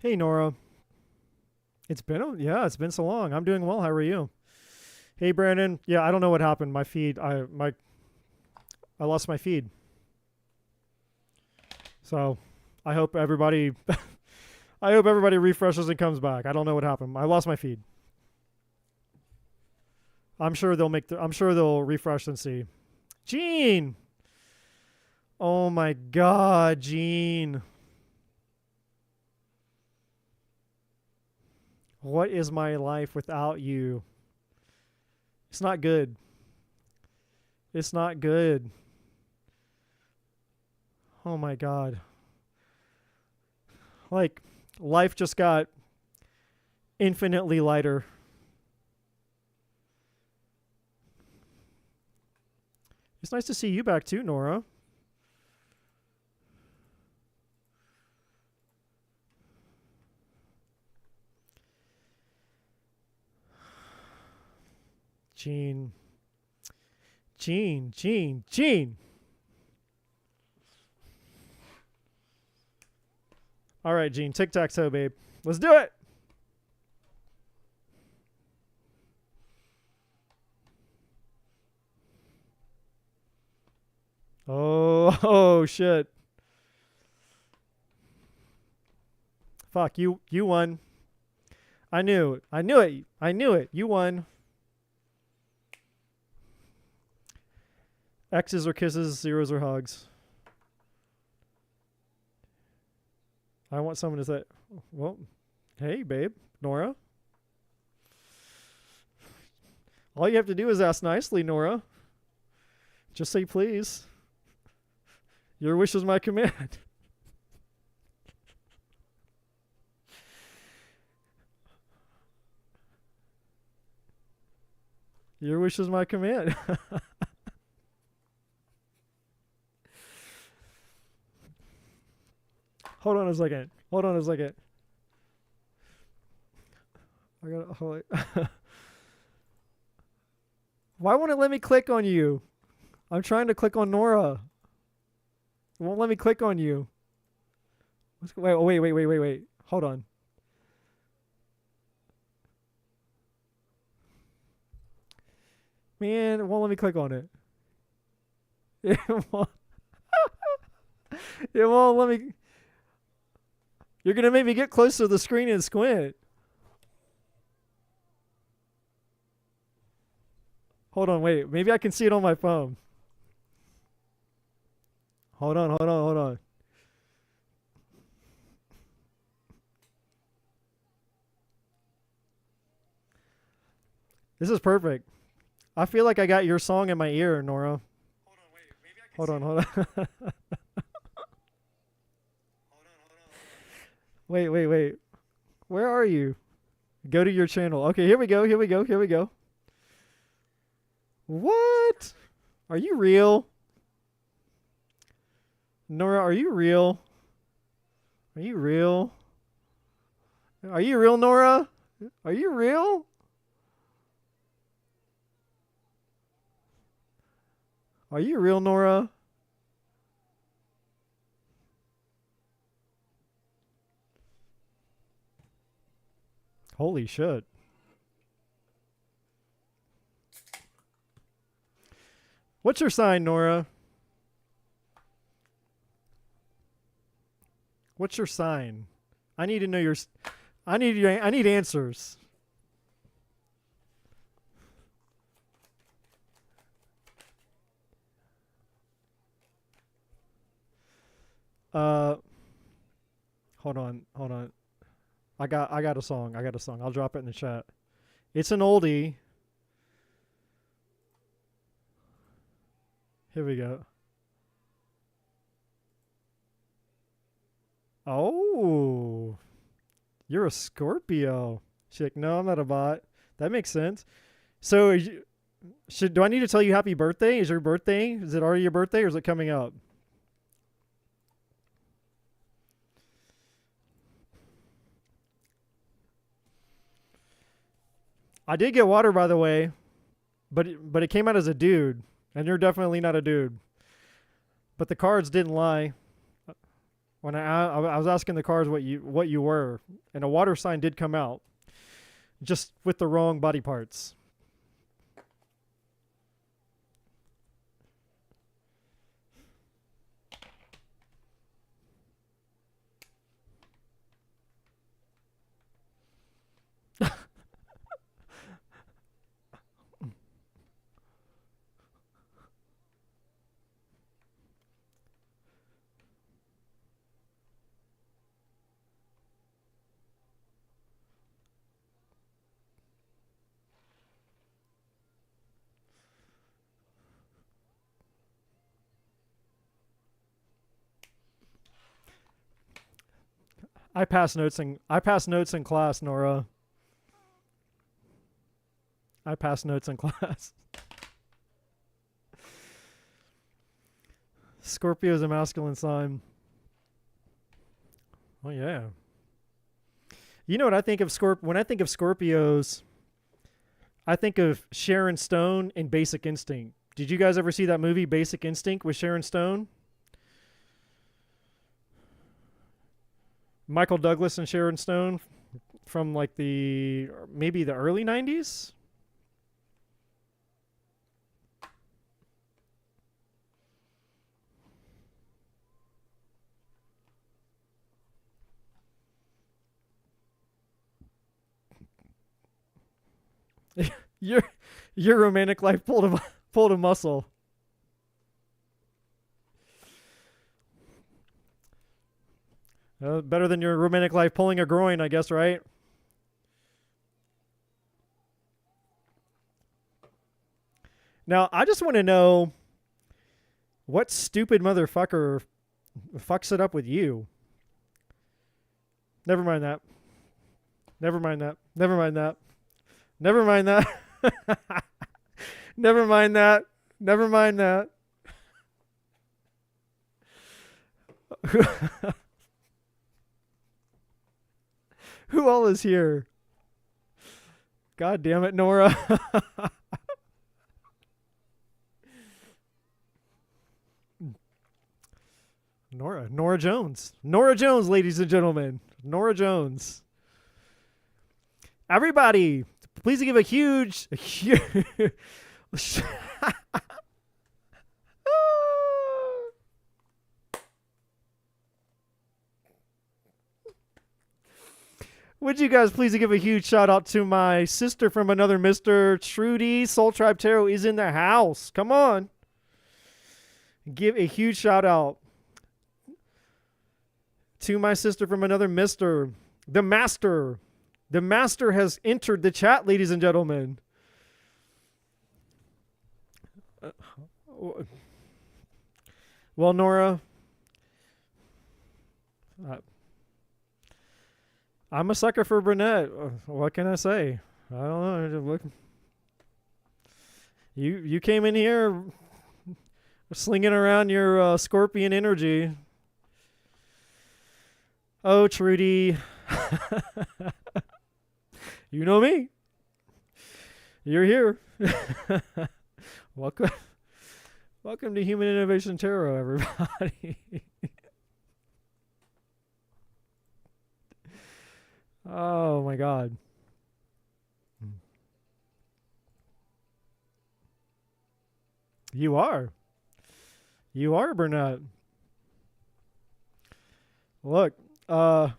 Hey Nora, it's been so long. I'm doing well. How are you? Hey Brandon, yeah, I don't know what happened. My feed, I lost my feed. So I hope everybody, I hope everybody refreshes and comes back. I don't know what happened. I lost my feed. I'm sure they'll refresh and see. Gene, oh my God, Gene, what is my life without you? It's not good. It's not good. Oh my God. Like, life just got infinitely lighter. It's nice to see you back too, Nora. Gene. Gene. All right, Gene. Tic-tac-toe, babe. Let's do it. Oh, oh shit. Fuck, you won. I knew it. I knew it. I knew it. You won. X's are kisses, zeros are hugs. I want someone to say, well, hey, babe, Nora. All you have to do is ask nicely, Nora. Just say please. Your wish is my command. Your wish is my command. Hold on a second. Hold on a second. I gotta hold it. Why won't it let me click on you? I'm trying to click on Nora. It won't let me click on you. Wait. Hold on. Man, it won't let me click on it. It won't, it won't let me. You're going to make me get close to the screen and squint. Hold on, wait. Maybe I can see it on my phone. Hold on. This is perfect. I feel like I got your song in my ear, Nora. Hold on. Wait. Where are you? Go to your channel. Okay, here we go. What? Are you real? Nora, are you real? Are you real? Are you real, Nora? Are you real? Are you real, Nora? Holy shit. What's your sign, Nora? What's your sign? I need to know your. I need answers. Uh, hold on. I got a song. I'll drop it in the chat. It's an oldie. Here we go. Oh, you're a Scorpio. She's like, no, I'm not a bot. That makes sense. So, do I need to tell you happy birthday? Is your birthday? Is it already your birthday, or is it coming up? I did get water, by the way, but it came out as a dude, and you're definitely not a dude. But the cards didn't lie. when I was asking the cards what you were, and a water sign did come out, just with the wrong body parts. I pass notes in class, Nora. I pass notes in class. Scorpio is a masculine sign. Oh yeah. You know what I think of when I think of Scorpios, I think of Sharon Stone and Basic Instinct. Did you guys ever see that movie Basic Instinct with Sharon Stone? Michael Douglas and Sharon Stone from like maybe the early 90s? Your romantic life pulled a muscle. Better than your romantic life pulling a groin, I guess, right? Now, I just want to know what stupid motherfucker fucks it up with you. Never mind that. Never mind that. Never mind that. Never mind that. Never mind that. Never mind that. Who all is here? God damn it, Nora. Nora Jones. Nora Jones, ladies and gentlemen. Nora Jones. Everybody, please give a huge would you guys please give a huge shout out to my sister from another Mr. Trudy? Soul Tribe Tarot is in the house. Come on. Give a huge shout out to my sister from another Mr. The Master. The Master has entered the chat, ladies and gentlemen. Well, Nora, I'm a sucker for brunette. What can I say? I don't know. Look, you came in here slinging around your scorpion energy. Oh, Trudy. You know me. You're here. Welcome to Human Innovation Tarot, everybody. Oh my God. You are Burnett. Look, yeah,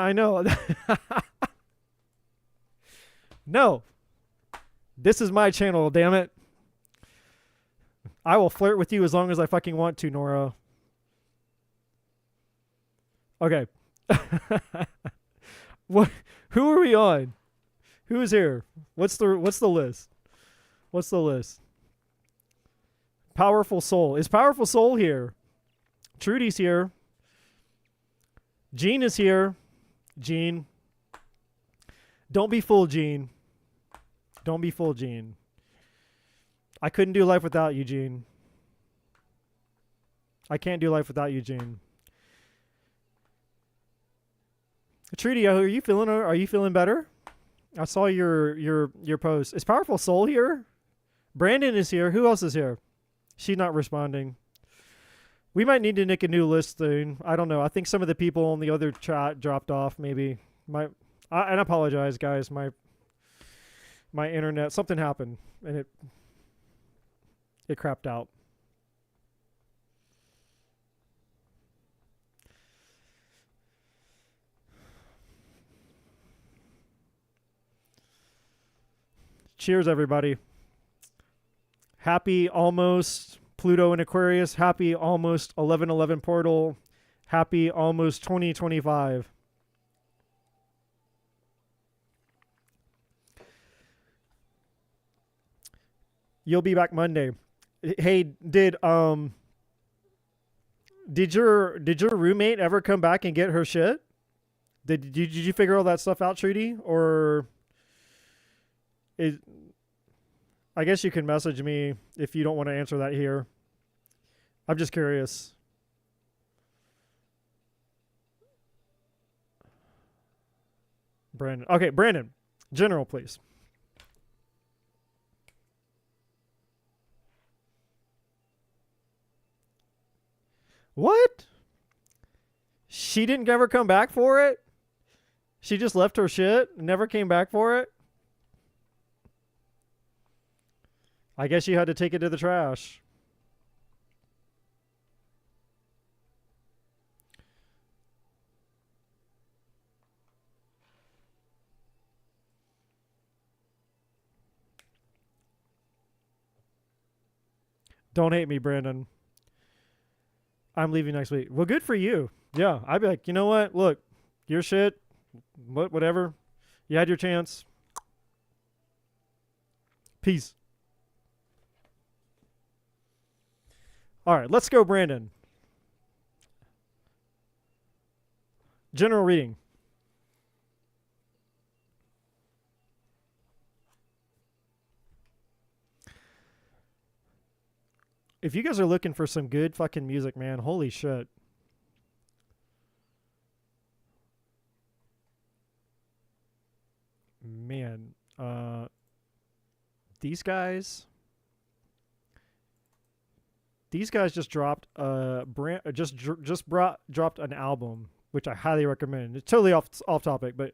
I know. No. This is my channel, damn it. I will flirt with you as long as I fucking want to, Nora. Okay. What? Who are we on? Who is here? What's the list? What's the list? Powerful Soul. Is Powerful Soul here? Trudy's here. Jean is here. Jean. Don't be fooled, Jean. Don't be fooled, Jean. I couldn't do life without you, Jean. I can't do life without you, Jean. Trudy, are you feeling better? I saw your post. Is Powerful Soul here? Brandon is here. Who else is here? She's not responding. We might need to make a new list soon. I don't know. I think some of the people on the other chat dropped off. Maybe and I apologize, guys. My internet, something happened and it crapped out. Cheers, everybody. Happy almost Pluto and Aquarius. Happy almost 11/11 portal. Happy almost 2025. You'll be back Monday. Hey, did your roommate ever come back and get her shit? Did you figure all that stuff out, Trudy? Or I guess you can message me if you don't want to answer that here. I'm just curious. Brandon. Okay, Brandon. General, please. What? She didn't ever come back for it? She just left her shit, never came back for it? I guess you had to take it to the trash. Don't hate me, Brandon. I'm leaving next week. Well, good for you. Yeah, I'd be like, you know what? Look, your shit, whatever. You had your chance. Peace. All right, let's go, Brandon. General reading. If you guys are looking for some good fucking music, man, holy shit. Man, these guys just dropped dropped an album, which I highly recommend. It's totally off topic, but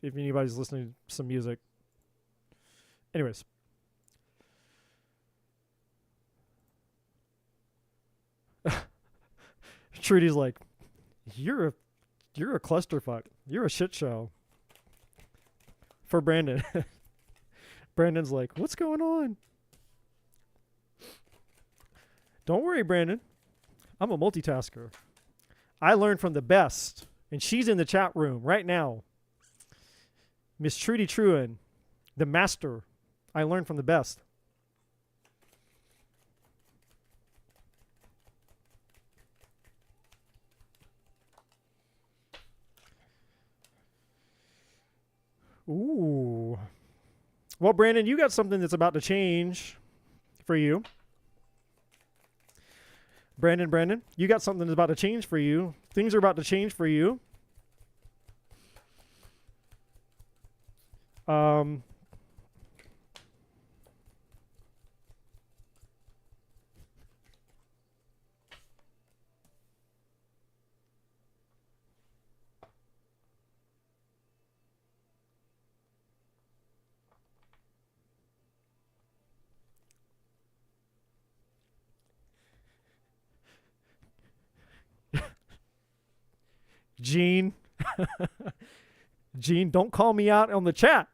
if anybody's listening to some music. Anyways. Trudy's like, you're a clusterfuck. You're a shit show. For Brandon. Brandon's like, what's going on? Don't worry, Brandon. I'm a multitasker. I learned from the best, and she's in the chat room right now. Miss Trudy Truan, the master. I learned from the best. Ooh. Well, Brandon, you got something that's about to change for you. Brandon, you got something that's about to change for you. Things are about to change for you. Gene. Gene, don't call me out on the chat.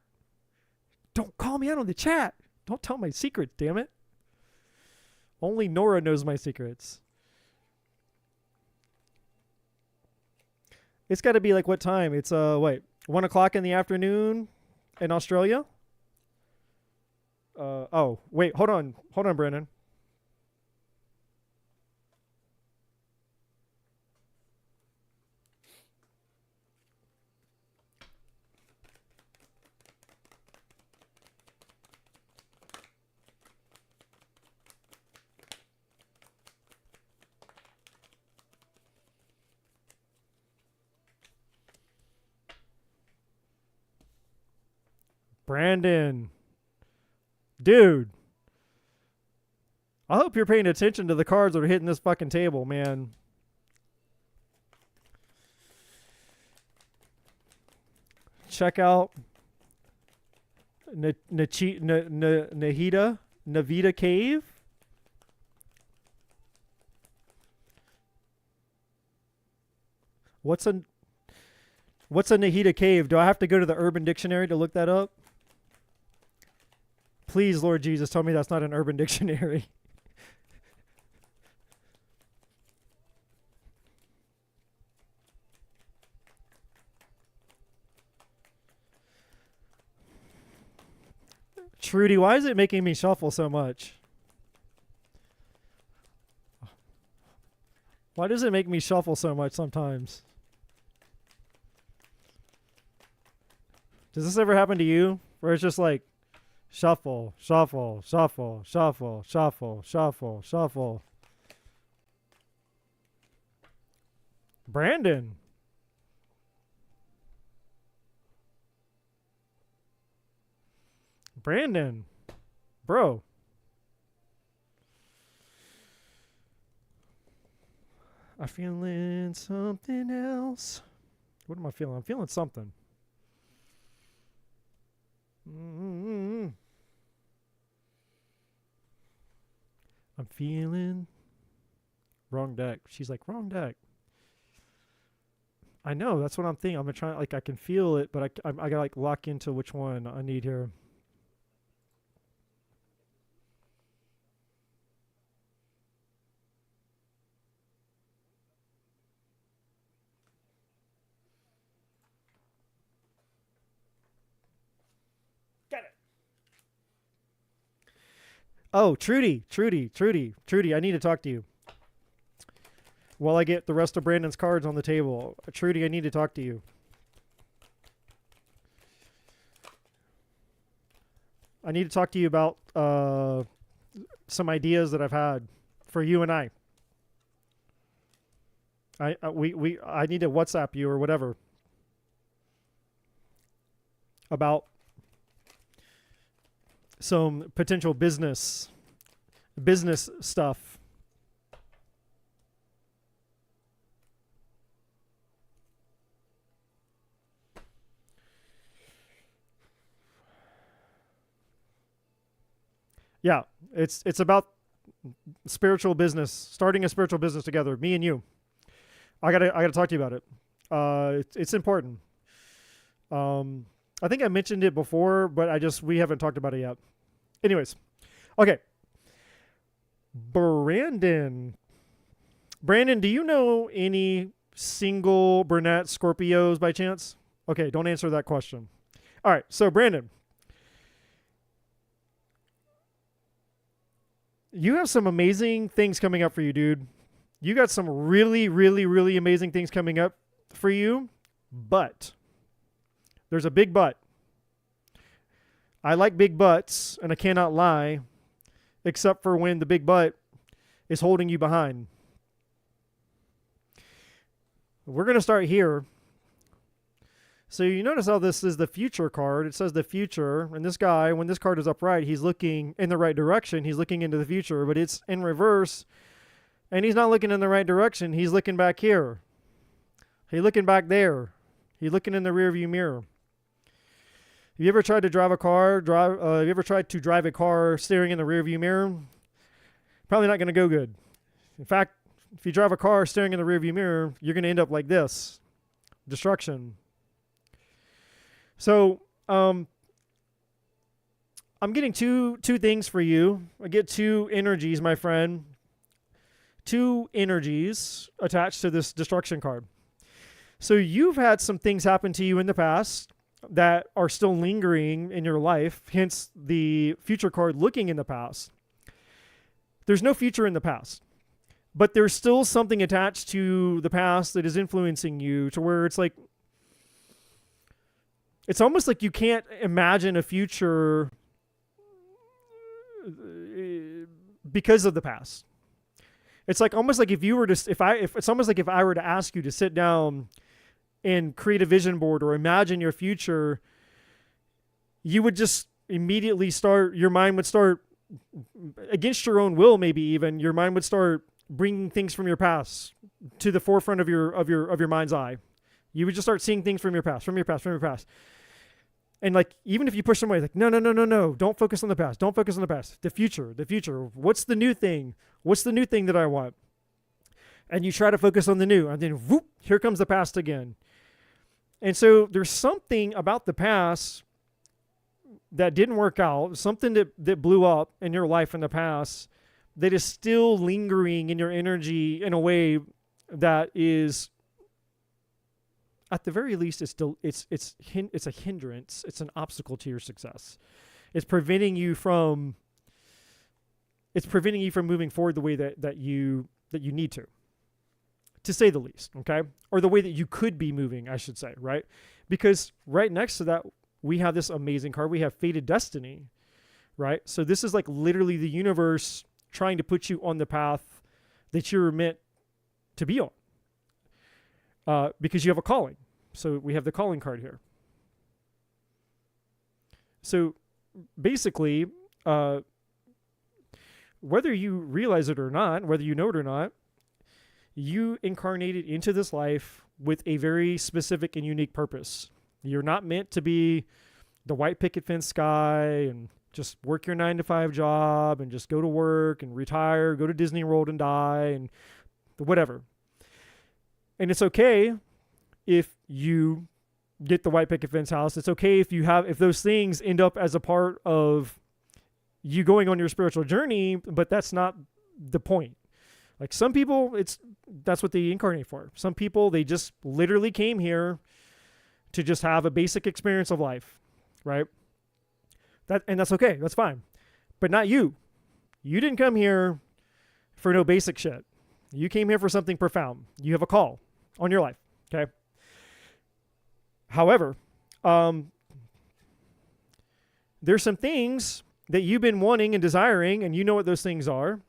Don't call me out on the chat. Don't tell my secrets, damn it. Only Nora knows my secrets. It's got to be like what time? It's 1 o'clock in the afternoon in Australia. Oh wait, hold on, Brandon. Brandon. Dude. I hope you're paying attention to the cards that are hitting this fucking table, man. Check out Navita Cave. What's a Nahida Cave? Do I have to go to the Urban Dictionary to look that up? Please, Lord Jesus, tell me that's not an Urban Dictionary. Trudy, why is it making me shuffle so much? Why does it make me shuffle so much sometimes? Does this ever happen to you? Where it's just like shuffle, shuffle, shuffle, shuffle, shuffle, shuffle, shuffle. Brandon. Brandon. Bro. I'm feeling something else. What am I feeling? I'm feeling something. I'm feeling wrong deck. She's like, wrong deck. I know, that's what I'm thinking. I'm gonna try, like, I can feel it, but I gotta like lock into which one I need here. Oh, Trudy, I need to talk to you. While I get the rest of Brandon's cards on the table. Trudy, I need to talk to you. I need to talk to you about some ideas that I've had for you and I. I need to WhatsApp you or whatever about some potential business stuff. Yeah, it's about spiritual business, starting a spiritual business together, me and you. I gotta talk to you about it. It's important. I think I mentioned it before, but we haven't talked about it yet. Anyways, okay. Brandon, do you know any single brunette Scorpios by chance? Okay, don't answer that question. All right, so Brandon, you have some amazing things coming up for you, dude. You got some really, really, really amazing things coming up for you, but there's a big but. I like big butts, and I cannot lie, except for when the big butt is holding you behind. We're going to start here. So you notice how this is the future card. It says the future, and this guy, when this card is upright, he's looking in the right direction. He's looking into the future, but it's in reverse, and he's not looking in the right direction. He's looking back here. He's looking back there. He's looking in the rearview mirror. Have you ever tried to drive a car? Have you ever tried to drive a car staring in the rearview mirror? Probably not going to go good. In fact, if you drive a car staring in the rearview mirror, you're going to end up like this. Destruction. So, I'm getting two things for you. I get two energies, my friend. Two energies attached to this destruction card. So you've had some things happen to you in the past that are still lingering in your life, hence the future card looking in the past. There's no future in the past, but there's still something attached to the past that is influencing you to where it's like, it's almost like you can't imagine a future because of the past. It's like almost like if you were to, it's almost like if I were to ask you to sit down and create a vision board or imagine your future, you would just immediately your mind would start, against your own will, maybe even, your mind would start bringing things from your past to the forefront of your mind's eye. You would just start seeing things from your past. And like, even if you push them away, like, no, don't focus on the past. Don't focus on the past. The future. What's the new thing? What's the new thing that I want? And you try to focus on the new, and then whoop, here comes the past again. And so there's something about the past that didn't work out, something that blew up in your life in the past that is still lingering in your energy in a way that is, at the very least, it's a hindrance. It's an obstacle to your success. It's preventing you from moving forward the way that you need to say the least, okay? Or the way that you could be moving, I should say, right? Because right next to that, we have this amazing card. We have Fated Destiny, right? So this is like literally the universe trying to put you on the path that you're meant to be on, because you have a calling. So we have the calling card here. So basically, whether you realize it or not, whether you know it or not, you incarnated into this life with a very specific and unique purpose. You're not meant to be the white picket fence guy and just work your 9-to-5 job and just go to work and retire, go to Disney World and die and whatever. And it's okay if you get the white picket fence house. It's okay if those things end up as a part of you going on your spiritual journey, but that's not the point. Like, some people, that's what they incarnate for. Some people, they just literally came here to just have a basic experience of life, right? And that's okay. That's fine. But not you. You didn't come here for no basic shit. You came here for something profound. You have a call on your life, okay? However, there's some things that you've been wanting and desiring, and you know what those things are.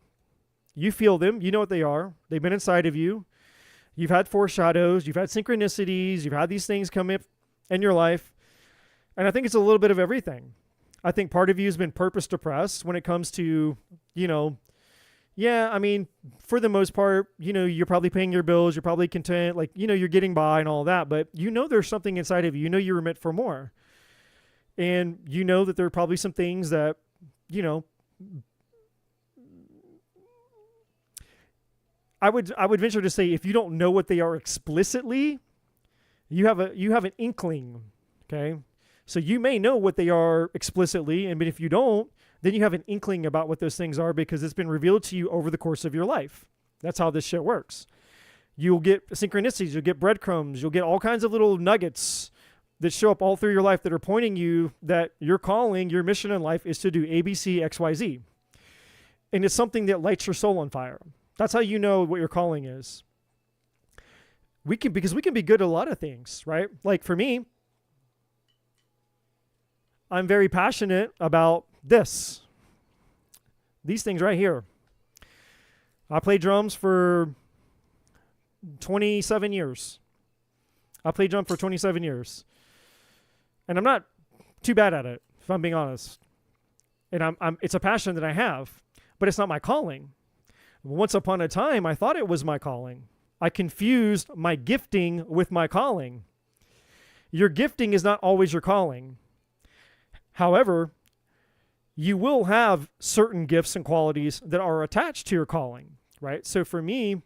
You feel them. You know what they are. They've been inside of you. You've had foreshadows. You've had synchronicities. You've had these things come up in your life. And I think it's a little bit of everything. I think part of you has been purpose depressed when it comes to, for the most part, you're probably paying your bills. You're probably content. Like, you're getting by and all that. But there's something inside of you. You were meant for more. And that there are probably some things that, I would venture to say, if you don't know what they are explicitly, you have an inkling, okay? So you may know what they are explicitly, but if you don't, then you have an inkling about what those things are because it's been revealed to you over the course of your life. That's how this shit works. You'll get synchronicities, you'll get breadcrumbs, you'll get all kinds of little nuggets that show up all through your life that are pointing you that your calling, your mission in life is to do A, B, C, X, Y, Z. And it's something that lights your soul on fire. That's how you know what your calling is. Because we can be good at a lot of things, right? Like for me, I'm very passionate about these things right here. I played drums for 27 years. And I'm not too bad at it, if I'm being honest. And it's a passion that I have, but it's not my calling. Once upon a time, I thought it was my calling. I confused my gifting with my calling. Your gifting is not always your calling. However, you will have certain gifts and qualities that are attached to your calling, right? So for me,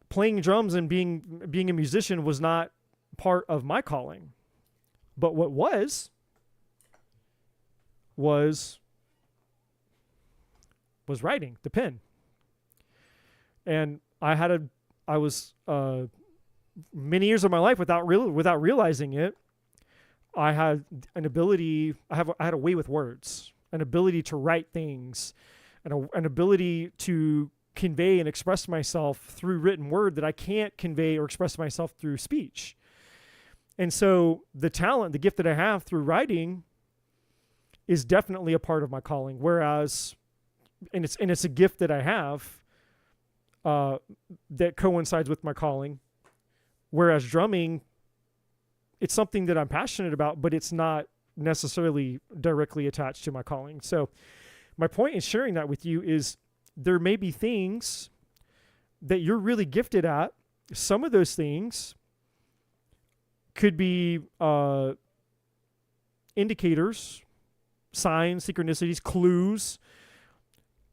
playing drums and being a musician was not part of my calling. But what was writing, the pen. And I was many years of my life without realizing it, I had an ability, I had a way with words, an ability to write things, and an ability to convey and express myself through written word that I can't convey or express myself through speech. And so the talent, the gift that I have through writing is definitely a part of my calling. Whereas, and it's a gift that I have that coincides with my calling. Whereas drumming, it's something that I'm passionate about, but it's not necessarily directly attached to my calling. So my point in sharing that with you is there may be things that you're really gifted at. Some of those things could be indicators, signs, synchronicities, clues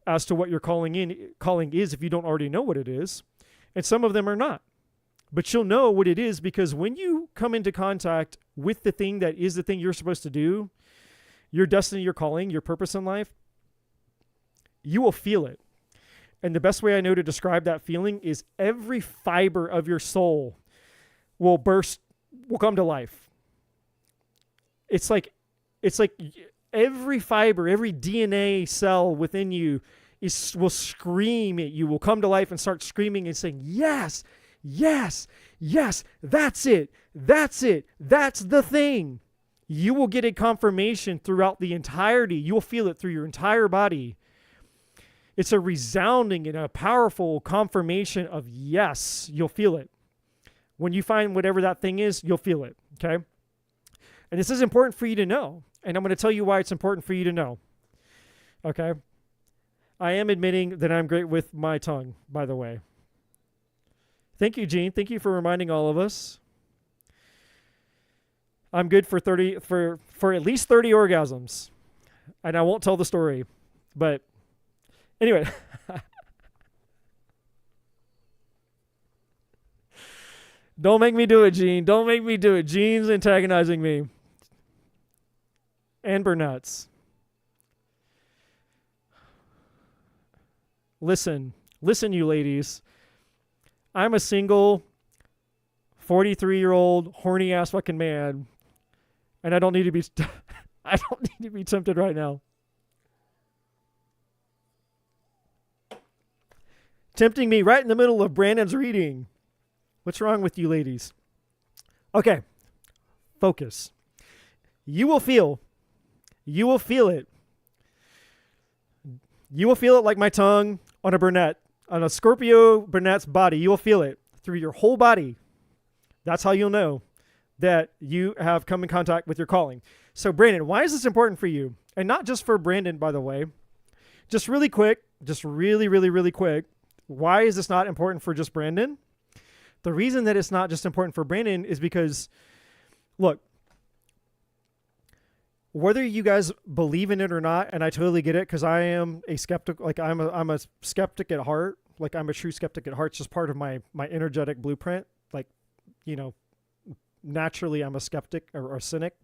as to what your calling is if you don't already know what it is. And some of them are not. But you'll know what it is because when you come into contact with the thing that is the thing you're supposed to do, your destiny, your calling, your purpose in life, you will feel it. And the best way I know to describe that feeling is every fiber of your soul will come to life. It's like every fiber, every DNA cell within you will scream at you, will come to life and start screaming and saying, yes, yes, yes, that's it, that's the thing. You will get a confirmation throughout the entirety. You will feel it through your entire body. It's a resounding and a powerful confirmation of yes, you'll feel it. When you find whatever that thing is, you'll feel it, okay? And this is important for you to know. And I'm going to tell you why it's important for you to know, okay? I am admitting that I'm great with my tongue, by the way. Thank you, Gene. Thank you for reminding all of us. I'm good for at least 30 orgasms. And I won't tell the story, but anyway, don't make me do it, Gene. Don't make me do it. Gene's antagonizing me. And Burnett's. Listen, you ladies. I'm a single 43-year-old horny ass fucking man, and I don't need to be. I don't need to be tempted right now. Tempting me right in the middle of Brandon's reading. What's wrong with you ladies? Okay. Focus. You will feel it. You will feel it like my tongue on a brunette, on a Scorpio brunette's body. You will feel it through your whole body. That's how you'll know that you have come in contact with your calling. So Brandon, why is this important for you? And not just for Brandon, by the way. Just really quick, just really, really, really quick. Why is this not important for just Brandon? The reason that it's not just important for Brandon is because, look, whether you guys believe in it or not, and I totally get it because I am a skeptic, like I'm a skeptic at heart, like I'm a true skeptic at heart. It's just part of my energetic blueprint. Like, you know, naturally I'm a skeptic or a cynic.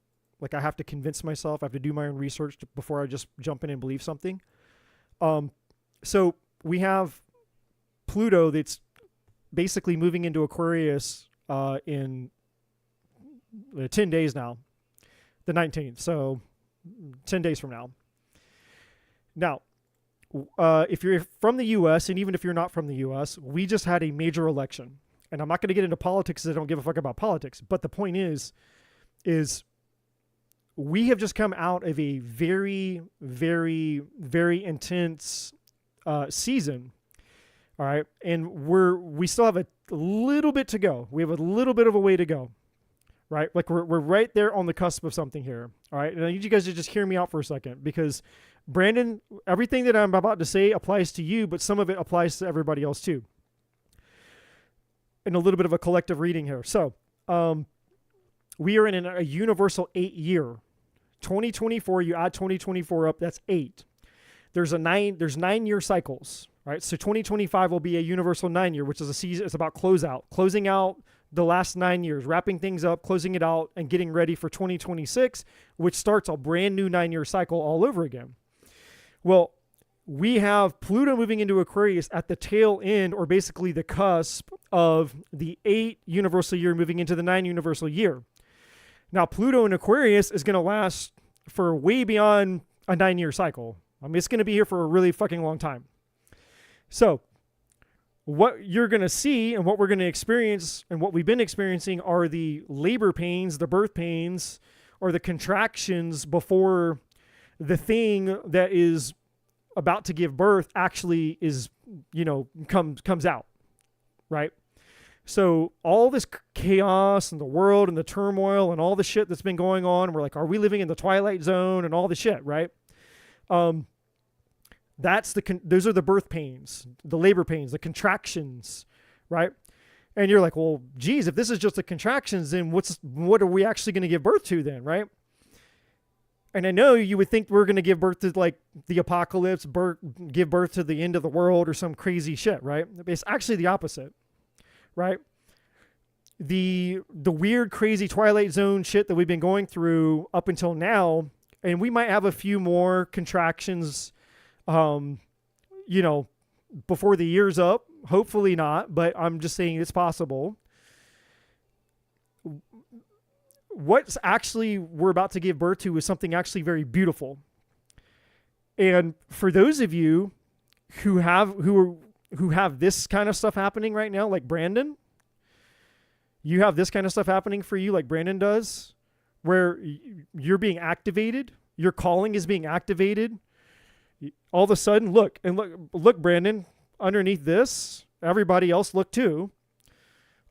Like I have to convince myself, I have to do my own research before I just jump in and believe something. So we have Pluto that's basically moving into Aquarius in 10 days now, the 19th. So 10 days from now. Now, if you're from the U.S., and even if you're not from the U.S., we just had a major election. And I'm not going to get into politics because I don't give a fuck about politics. But the point is we have just come out of a very, very, very intense season. All right. And we still have a little bit to go. We have a little bit of a way to go. Right? Like we're right there on the cusp of something here. All right. And I need you guys to just hear me out for a second because Brandon, everything that I'm about to say applies to you, but some of it applies to everybody else too. And a little bit of a collective reading here. So, we are in a universal 8-year. 2024, you add 2024 up, that's 8. There's 9-year cycles, right? So 2025 will be a universal 9-year, which is a season. It's about closing out the last 9 years, wrapping things up, closing it out, and getting ready for 2026, which starts a brand new 9-year cycle all over again. Well, we have Pluto moving into Aquarius at the tail end, or basically the cusp of the 8 universal year moving into the 9 universal year. Now, Pluto in Aquarius is going to last for way beyond a 9-year cycle. I mean, it's going to be here for a really fucking long time. So what you're going to see and what we're going to experience and what we've been experiencing are the labor pains, the birth pains, or the contractions before the thing that is about to give birth actually is, comes out, right? So all this chaos and the world and the turmoil and all the shit that's been going on, we're like, are we living in the twilight zone and all the shit, right? Those are the birth pains, the labor pains, the contractions, right? And you're like, well, geez, if this is just the contractions, then what are we actually going to give birth to then, right? And I know you would think we're going to give birth to like the apocalypse, give birth to the end of the world or some crazy shit, right? It's actually the opposite, right? The weird, crazy Twilight Zone shit that we've been going through up until now, and we might have a few more contractions, before the year's up. Hopefully not, but I'm just saying it's possible. What's actually we're about to give birth to is something actually very beautiful. And for those of you who have this kind of stuff happening right now, like Brandon, you have this kind of stuff happening for you like Brandon does, where you're being activated, your calling is being activated. All of a sudden, look, Brandon, underneath this, everybody else look too.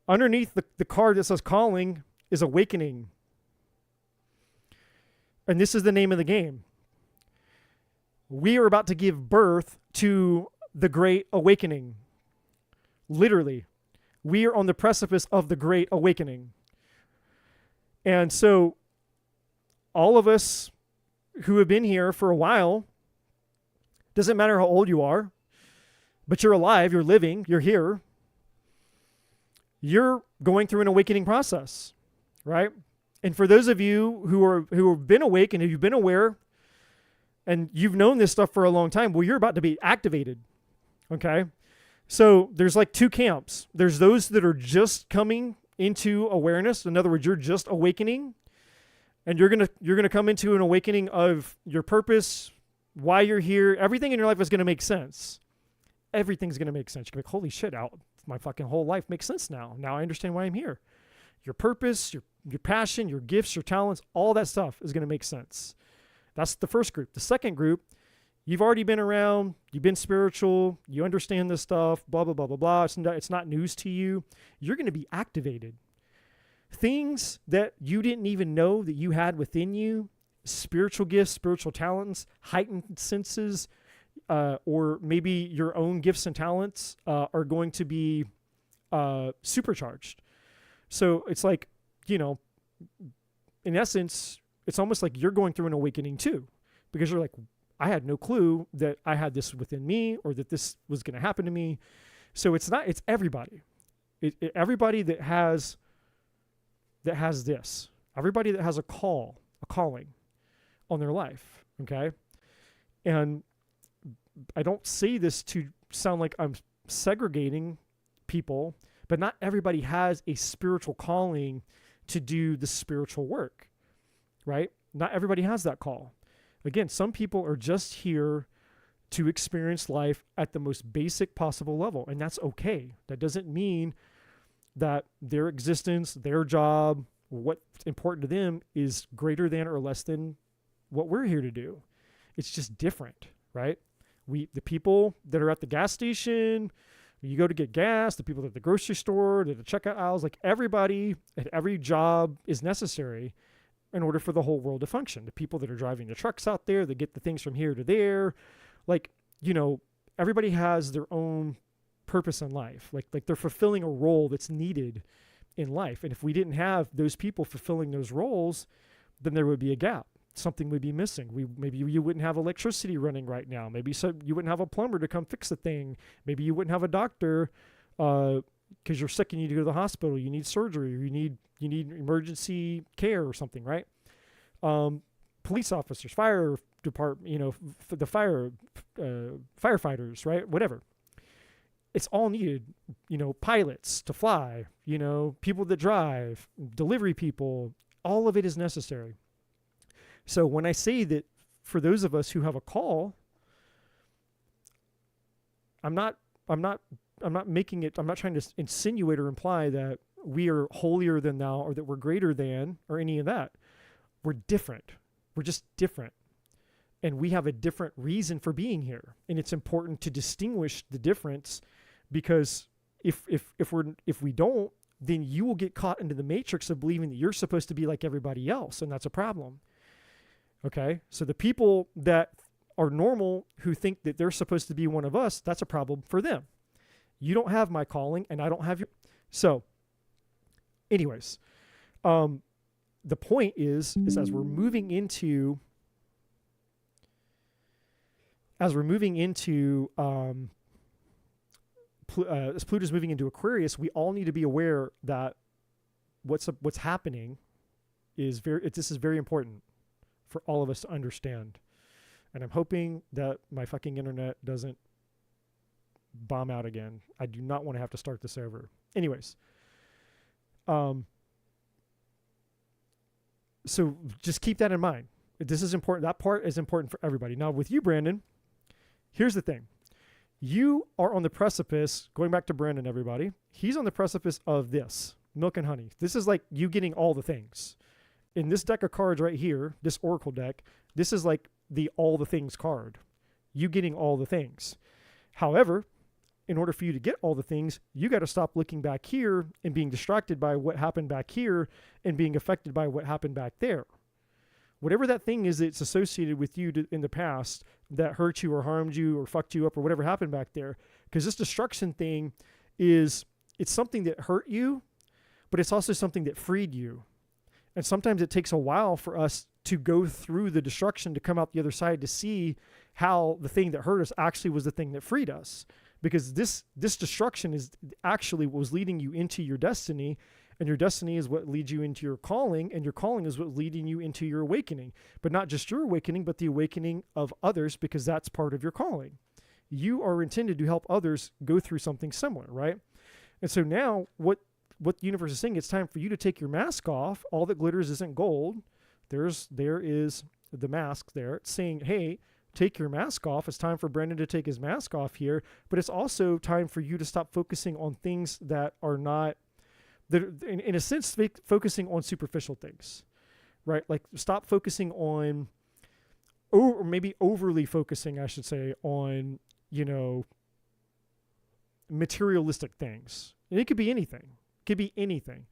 Underneath the card that says calling is awakening. And this is the name of the game. We are about to give birth to the Great Awakening. Literally. We are on the precipice of the Great Awakening. And so all of us who have been here for a while, doesn't matter how old you are, but you're alive, you're living, you're here. You're going through an awakening process, right? And for those of you who have been awake and you've been aware and you've known this stuff for a long time, well, you're about to be activated, okay? So there's like two camps. There's those that are just coming into awareness. In other words, you're just awakening, and you're gonna come into an awakening of your purpose, why you're here. Everything in your life is gonna make sense. Everything's gonna make sense. You're gonna be like, holy shit, my fucking whole life makes sense now. Now I understand why I'm here. Your purpose, your passion, your gifts, your talents, all that stuff is gonna make sense. That's the first group. The second group, you've already been around, you've been spiritual, you understand this stuff, blah, blah, blah, blah, blah. It's not news to you. You're going to be activated. Things that you didn't even know that you had within you, spiritual gifts, spiritual talents, heightened senses, or maybe your own gifts and talents are going to be supercharged. So it's like, in essence, it's almost like you're going through an awakening too, because you're like, I had no clue that I had this within me or that this was going to happen to me. So it's everybody. Everybody that has this. Everybody that has a calling on their life, okay? And I don't say this to sound like I'm segregating people, but not everybody has a spiritual calling to do the spiritual work, right? Not everybody has that call. Again, some people are just here to experience life at the most basic possible level, and that's okay. That doesn't mean that their existence, their job, what's important to them is greater than or less than what we're here to do. It's just different, right? The people that are at the gas station, you go to get gas, the people at the grocery store, at the checkout aisles, like everybody at every job is necessary in order for the whole world to function. The people that are driving the trucks out there, that get the things from here to there, everybody has their own purpose in life. Like they're fulfilling a role that's needed in life. And if we didn't have those people fulfilling those roles, then there would be a gap. Something would be missing. Maybe you wouldn't have electricity running right now. Maybe you wouldn't have a plumber to come fix the thing. Maybe you wouldn't have a doctor because you're sick and you need to go to the hospital. You need surgery. Or you need emergency care or something, right? Police officers, fire department, the firefighters, right? Whatever. It's all needed, pilots to fly, people that drive, delivery people, all of it is necessary. So when I say that for those of us who have a call, I'm not making it, I'm not trying to insinuate or imply that we are holier than thou or that we're greater than or any of that. We're different. We're just different. And we have a different reason for being here. And it's important to distinguish the difference because If we don't, then you will get caught into the matrix of believing that you're supposed to be like everybody else, and that's a problem. Okay? So the people that are normal who think that they're supposed to be one of us, that's a problem for them. You don't have my calling, and I don't have your. So, anyways, the point is as we're moving into as Pluto's moving into Aquarius, we all need to be aware that what's happening is this is very important for all of us to understand. And I'm hoping that my fucking internet doesn't bomb out again. I do not want to have to start this over. Anyways, so just keep that in mind. This is important. That part is important for everybody. Now with you, Brandon, here's the thing. You are on the precipice, going back to Brandon, everybody. He's on the precipice of this, milk and honey. This is like you getting all the things. In this deck of cards right here, this Oracle deck, this is like the all the things card. You getting all the things. However, in order for you to get all the things, you got to stop looking back here and being distracted by what happened back here and being affected by what happened back there. Whatever that thing is that's associated with you in the past that hurt you or harmed you or fucked you up or whatever happened back there. Because this destruction thing it's something that hurt you, but it's also something that freed you. And sometimes it takes a while for us to go through the destruction to come out the other side to see how the thing that hurt us actually was the thing that freed us. Because this destruction is actually what was leading you into your destiny, and your destiny is what leads you into your calling, and your calling is what's leading you into your awakening. But not just your awakening, but the awakening of others, because that's part of your calling. You are intended to help others go through something similar, right? And so now what the universe is saying, it's time for you to take your mask off. All that glitters isn't gold. There is the mask there. It's saying, hey, take your mask off. It's time for Brendan to take his mask off here. But it's also time for you to stop focusing on things that are not, that are, in a sense, focusing on superficial things, right? Like stop focusing on, or maybe overly focusing, I should say, on, materialistic things. And it could be anything. It could be anything.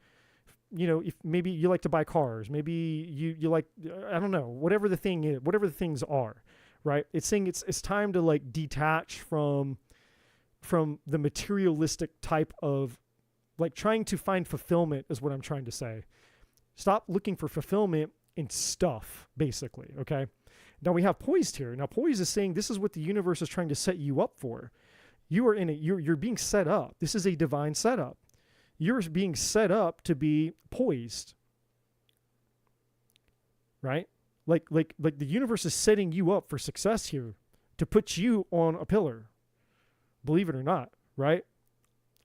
If maybe you like to buy cars, maybe you like, I don't know, whatever the thing is, whatever the things are, right? It's saying it's time to like detach from the materialistic type of like trying to find fulfillment is what I'm trying to say. Stop looking for fulfillment in stuff, basically. Okay. Now we have poised here. Now poised is saying this is what the universe is trying to set you up for. You are you're being set up. This is a divine setup. You're being set up to be poised, right? Like the universe is setting you up for success here to put you on a pillar, believe it or not, right?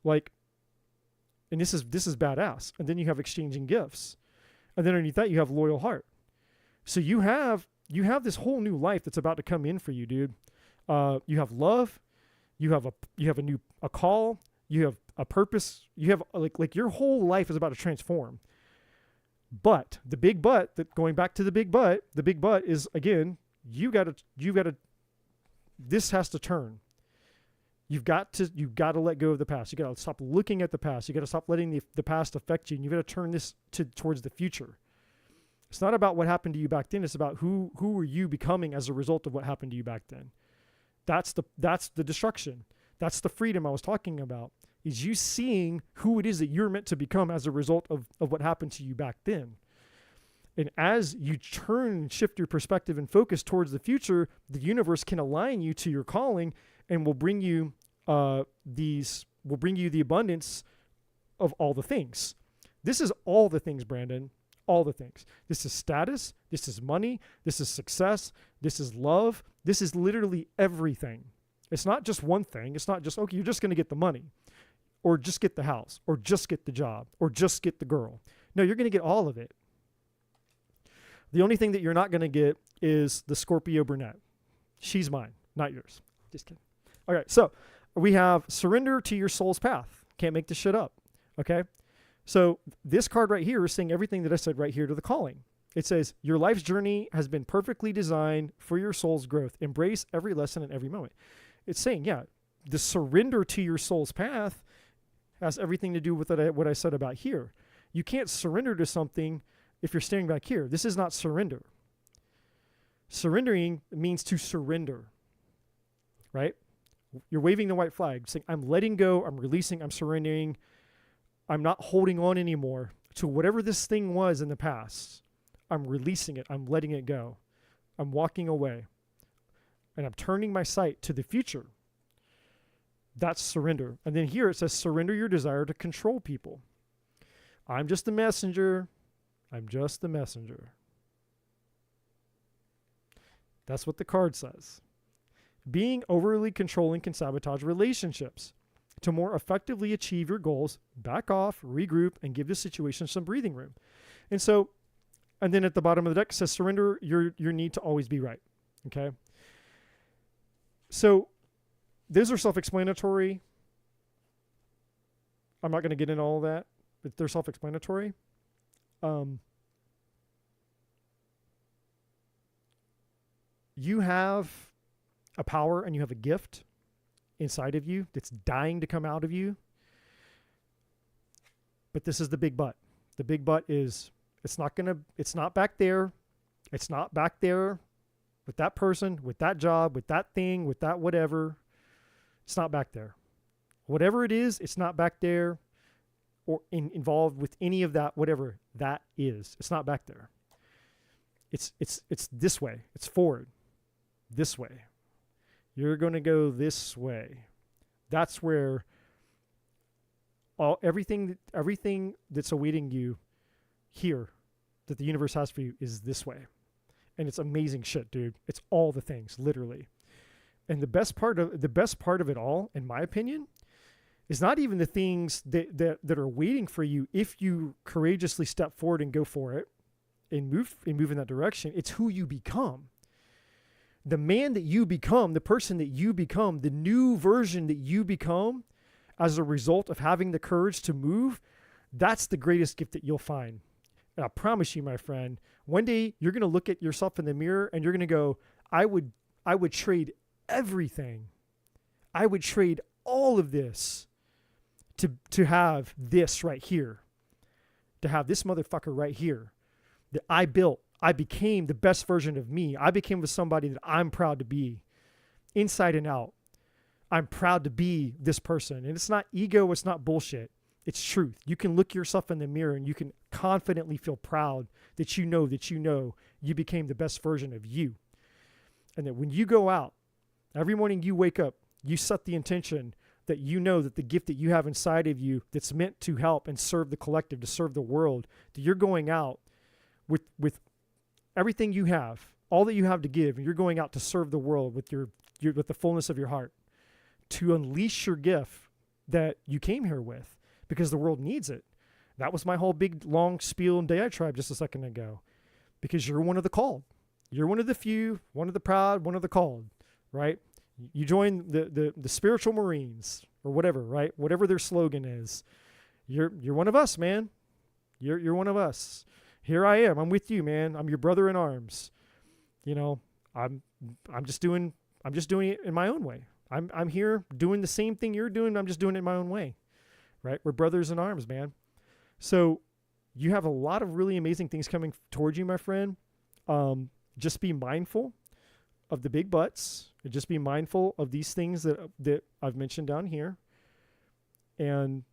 Like, and this is badass. And then you have exchanging gifts, and then underneath that you have loyal heart. So you have this whole new life that's about to come in for you, dude. You have love, you have a call, you have a purpose, you have like your whole life is about to transform. But the big but, that going back to the big but is, again, you gotta this has to turn. You've got to let go of the past. You got to stop looking at the past. You got to stop letting the past affect you. And you got to turn this towards the future. It's not about what happened to you back then. It's about who were you becoming as a result of what happened to you back then. That's the destruction. That's the freedom I was talking about. Is you seeing who it is that you're meant to become as a result of what happened to you back then. And as you turn and shift your perspective and focus towards the future, the universe can align you to your calling and will bring you the abundance of all the things. This is all the things, Brandon. All the things. This is status. This is money. This is success. This is love. This is literally everything. It's not just one thing. It's not just, okay, you're just going to get the money or just get the house or just get the job or just get the girl. No, you're going to get all of it. The only thing that you're not going to get is the Scorpio brunette. She's mine, not yours. Just kidding. Okay, so we have surrender to your soul's path. Can't make this shit up. Okay? So this card right here is saying everything that I said right here to the calling. It says, your life's journey has been perfectly designed for your soul's growth. Embrace every lesson and every moment. It's saying, yeah, the surrender to your soul's path has everything to do with what I said about here. You can't surrender to something if you're standing back here. This is not surrender. Surrendering means to surrender, right? You're waving the white flag, saying, I'm letting go, I'm releasing, I'm surrendering. I'm not holding on anymore to whatever this thing was in the past. I'm releasing it. I'm letting it go. I'm walking away. And I'm turning my sight to the future. That's surrender. And then here it says, surrender your desire to control people. I'm just the messenger. I'm just the messenger. That's what the card says. Being overly controlling can sabotage relationships. To more effectively achieve your goals, back off, regroup, and give the situation some breathing room. And then at the bottom of the deck it says, surrender your need to always be right. Okay? So those are self-explanatory. I'm not going to get into all of that, but they're self-explanatory. You have a power and you have a gift inside of you that's dying to come out of you. But this is the big but. The big but is it's not back there. It's not back there with that person, with that job, with that thing, with that whatever. It's not back there. Whatever it is, it's not back there or involved with any of that, whatever that is. It's not back there. It's this way. It's forward. This way. You're going to go this way. That's where everything that's awaiting you here that the universe has for you is this way. And it's amazing shit, dude. It's all the things, literally. And the best part of it all, in my opinion, is not even the things that are waiting for you if you courageously step forward and go for it and move in that direction. It's who you become. The man that you become, the person that you become, the new version that you become as a result of having the courage to move, that's the greatest gift that you'll find. And I promise you, my friend, one day you're going to look at yourself in the mirror and you're going to go, I would trade everything. I would trade all of this to have this right here, to have this motherfucker right here that I built. I became the best version of me. I became somebody that I'm proud to be, inside and out. I'm proud to be this person. And it's not ego. It's not bullshit. It's truth. You can look yourself in the mirror and you can confidently feel proud that you know you became the best version of you. And that when you go out, every morning you wake up, you set the intention that you know that the gift that you have inside of you that's meant to help and serve the collective, to serve the world, that you're going out with everything you have, all that you have to give, and you're going out to serve the world with with the fullness of your heart, to unleash your gift that you came here with, because the world needs it. That was my whole big long spiel and diatribe just a second ago, because you're one of the called. You're one of the few, one of the proud, one of the called, right? You join the spiritual Marines or whatever, right? Whatever their slogan is. You're one of us, man. You're one of us. Here I am. I'm with you, man. I'm your brother in arms. You know, I'm just doing it in my own way. I'm here doing the same thing you're doing. I'm just doing it in my own way, right? We're brothers in arms, man. So you have a lot of really amazing things coming towards you, my friend. Just be mindful of the big buts, and just be mindful of these things that I've mentioned down here. And,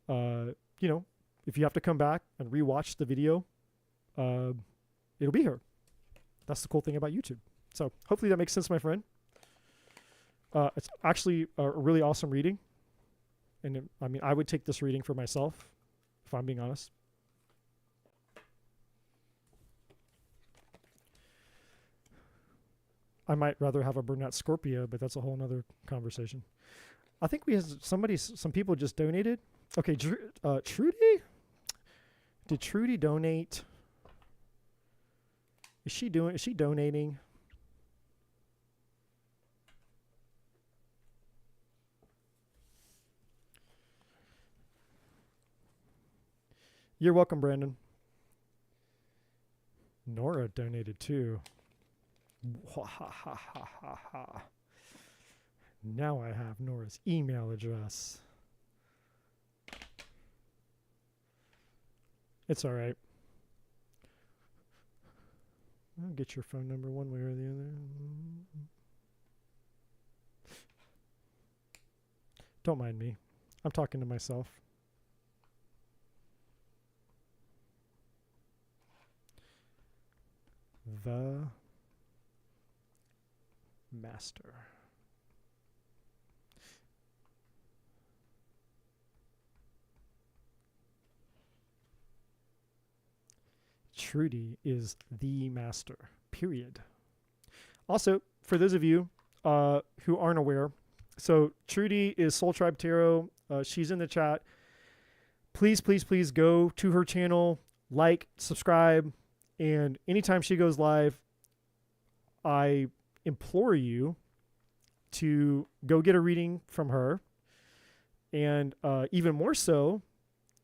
you know, if you have to come back and rewatch the video, it'll be here. That's the cool thing about YouTube. So hopefully that makes sense, my friend. It's actually a really awesome reading. And I would take this reading for myself, if I'm being honest. I might rather have a brunette Scorpio, but that's a whole nother conversation. I think we have some people just donated. Okay, Trudy? Did Trudy donate? Is she donating? You're welcome, Brandon. Nora donated too. Now I have Nora's email address. It's all right. I'll get your phone number one way or the other. Don't mind me. I'm talking to myself. The master. Trudy is the master, period. Also, for those of you who aren't aware, so Trudy is Soul Tribe Tarot. She's in the chat. Please, please, please go to her channel, like, subscribe, and anytime she goes live, I implore you to go get a reading from her. And even more so,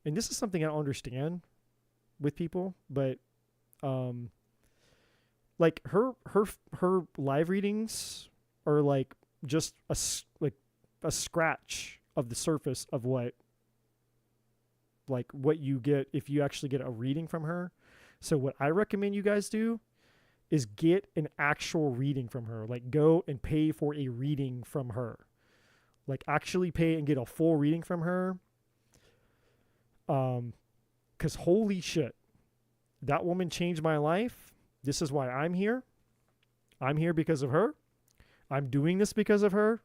and this is something I don't understand with people, but like her live readings are like just a scratch of the surface of what you get if you actually get a reading from her. So what I recommend you guys do is get an actual reading from her. Like, go and pay for a reading from her. Like, actually pay and get a full reading from her. Because holy shit, that woman changed my life. This is why I'm here. I'm here because of her. I'm doing this because of her.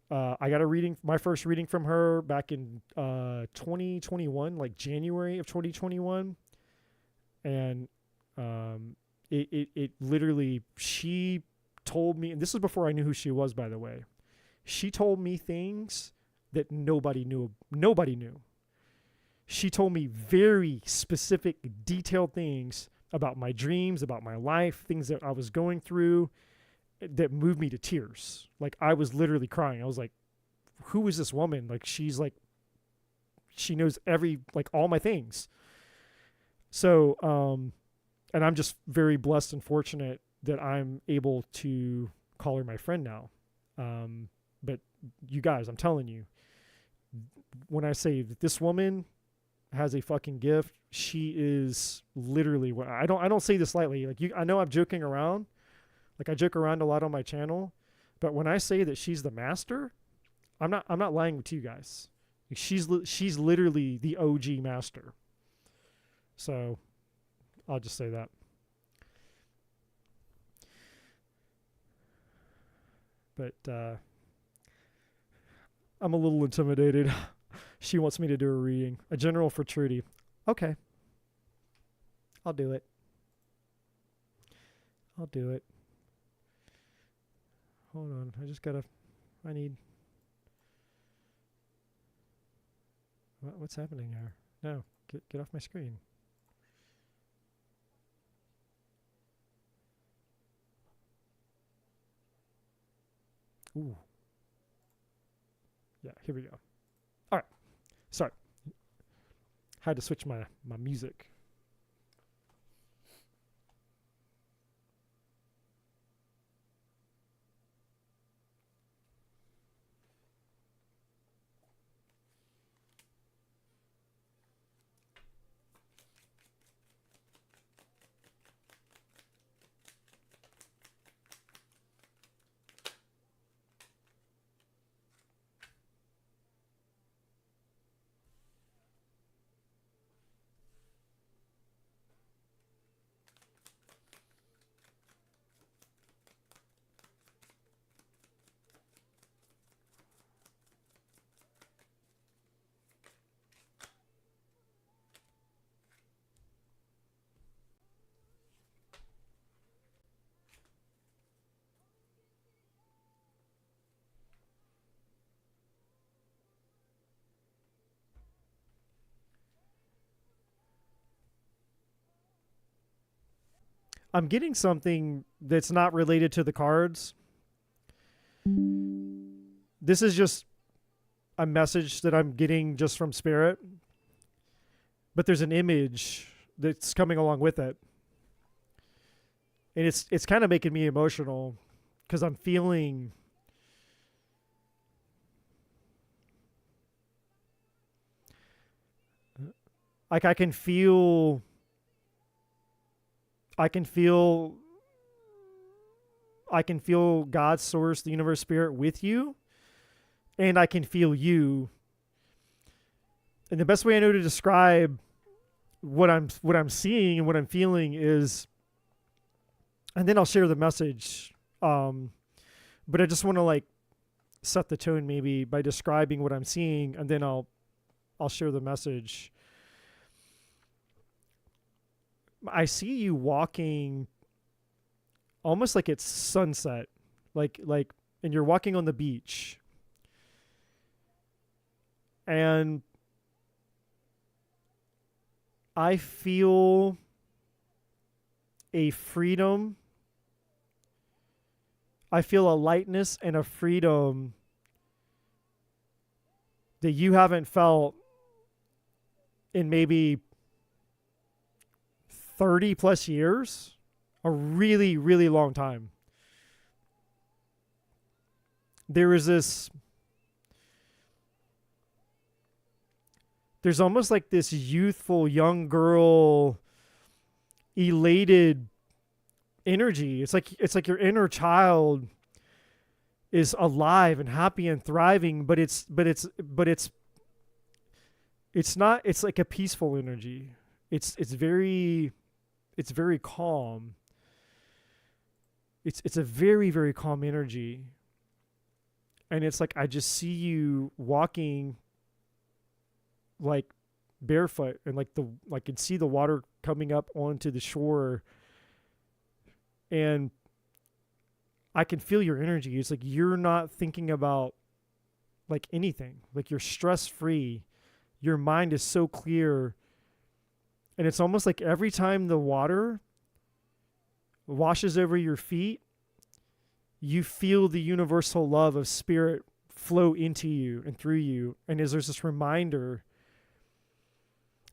I got a reading, my first reading from her back in 2021, like January of 2021. And it literally, she told me, and this is before I knew who she was, by the way. She told me things that nobody knew. Nobody knew. She told me very specific, detailed things about my dreams, about my life, things that I was going through that moved me to tears. Like, I was literally crying. I was like, who is this woman? Like, she's like, she knows all my things. So, and I'm just very blessed and fortunate that I'm able to call her my friend now. But you guys, I'm telling you, when I say that this woman has a fucking gift, she is literally what I don't say this lightly. Like, I know I'm joking around. Like, I joke around a lot on my channel, but when I say that she's the master, I'm not lying to you guys. She's literally the OG master. So I'll just say that. But I'm a little intimidated. She wants me to do a reading. A general for Trudy. Okay. I'll do it. I'll do it. Hold on. I need. What's happening here? No. Get off my screen. Ooh. Yeah, here we go. All right. Sorry. Had to switch my music. I'm getting something that's not related to the cards. This is just a message that I'm getting just from Spirit. But there's an image that's coming along with it. And it's kind of making me emotional because I'm feeling Like I can feel I can feel God's source, the universe spirit with you, and I can feel you. And the best way I know to describe what I'm seeing and what I'm feeling is, and then I'll share the message. But I just want to like set the tone maybe by describing what I'm seeing, and then I'll share the message. I see you walking almost like it's sunset, like, and you're walking on the beach, and I feel a freedom. I feel a lightness and a freedom that you haven't felt in maybe 30 plus years, a really, really long time. There's almost like this youthful young girl, elated energy. It's like your inner child is alive and happy and thriving, but it's not, it's like a peaceful energy. It's very calm. It's a very, very calm energy. And it's like I just see you walking like barefoot, and I can see the water coming up onto the shore, and I can feel your energy. It's like you're not thinking about like anything. Like you're stress free. Your mind is so clear. And it's almost like every time the water washes over your feet, you feel the universal love of spirit flow into you and through you. And there's this reminder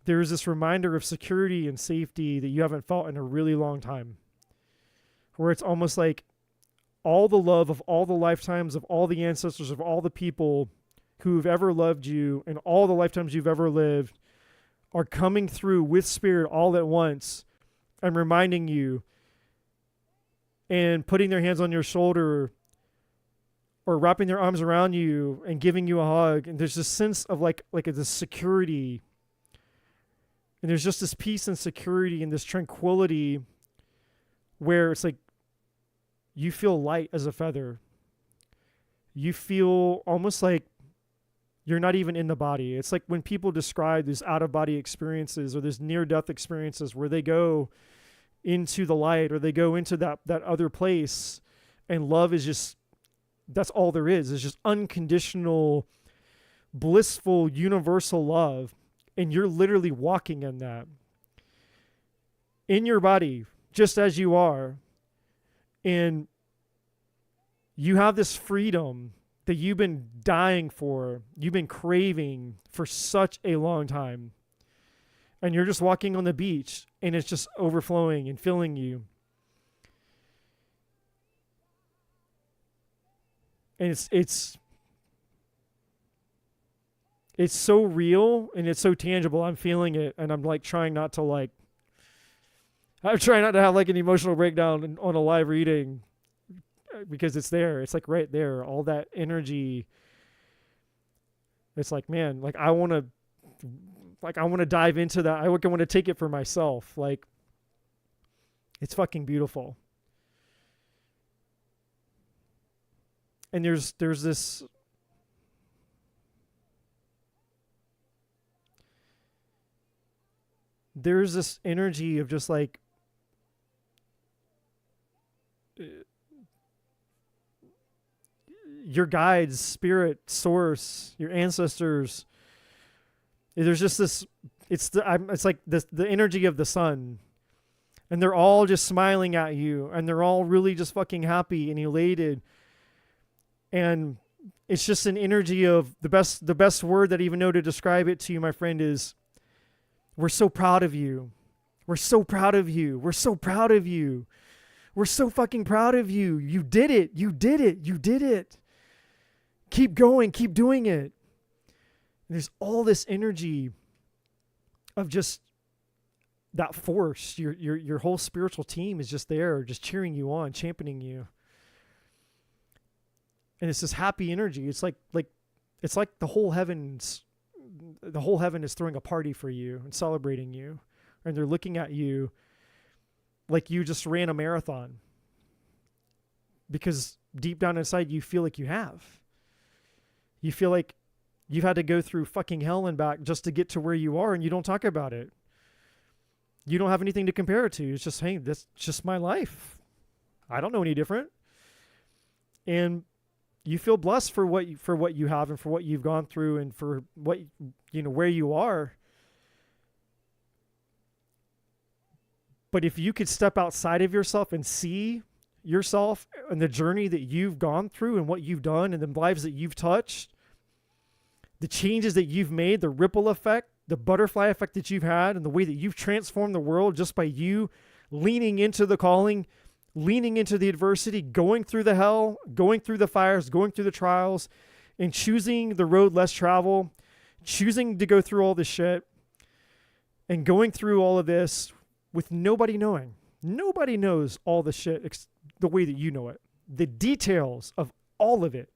of security and safety that you haven't felt in a really long time, where it's almost like all the love of all the lifetimes of all the ancestors of all the people who've ever loved you and all the lifetimes you've ever lived are coming through with spirit all at once and reminding you and putting their hands on your shoulder or wrapping their arms around you and giving you a hug. And there's this sense of like this security. And there's just this peace and security and this tranquility where it's like you feel light as a feather. You feel almost like you're not even in the body. It's like when people describe these out-of-body experiences or these near-death experiences where they go into the light or they go into that other place, and love is just, that's all there is. It's just unconditional, blissful, universal love. And you're literally walking in that. In your body, just as you are. And you have this freedom that you've been dying for, you've been craving for such a long time. And you're just walking on the beach, and it's just overflowing and filling you. And it's so real and it's so tangible. I'm feeling it, and I'm like trying not to have like an emotional breakdown on a live reading, because it's there. It's like right there. All that energy. It's like, man, like I want to dive into that. I want to take it for myself. Like, it's fucking beautiful. And there's this energy of just like your guides, spirit, source, your ancestors. There's just this, it's like the energy of the sun, and they're all just smiling at you, and they're all really just fucking happy and elated. And it's just an energy of the best word that I even know to describe it to you, my friend, is we're so proud of you. We're so proud of you. We're so proud of you. We're so fucking proud of you. You did it. You did it. You did it. Keep going. Keep doing it. And there's all this energy of just that force. Your whole spiritual team is just there, just cheering you on, championing you. And it's this happy energy. It's like the whole heaven is throwing a party for you and celebrating you. And they're looking at you like you just ran a marathon. Because deep down inside, you feel like you have. You feel like you've had to go through fucking hell and back just to get to where you are, and you don't talk about it. You don't have anything to compare it to. It's just, hey, that's just my life. I don't know any different. And you feel blessed for what you have and for what you've gone through and for what, where you are. But if you could step outside of yourself and see yourself and the journey that you've gone through and what you've done and the lives that you've touched, the changes that you've made, the ripple effect, the butterfly effect that you've had, and the way that you've transformed the world just by you leaning into the calling, leaning into the adversity, going through the hell, going through the fires, going through the trials, and choosing the road less traveled, choosing to go through all this shit, and going through all of this with nobody knowing. Nobody knows all the shit the way that you know it. The details of all of it.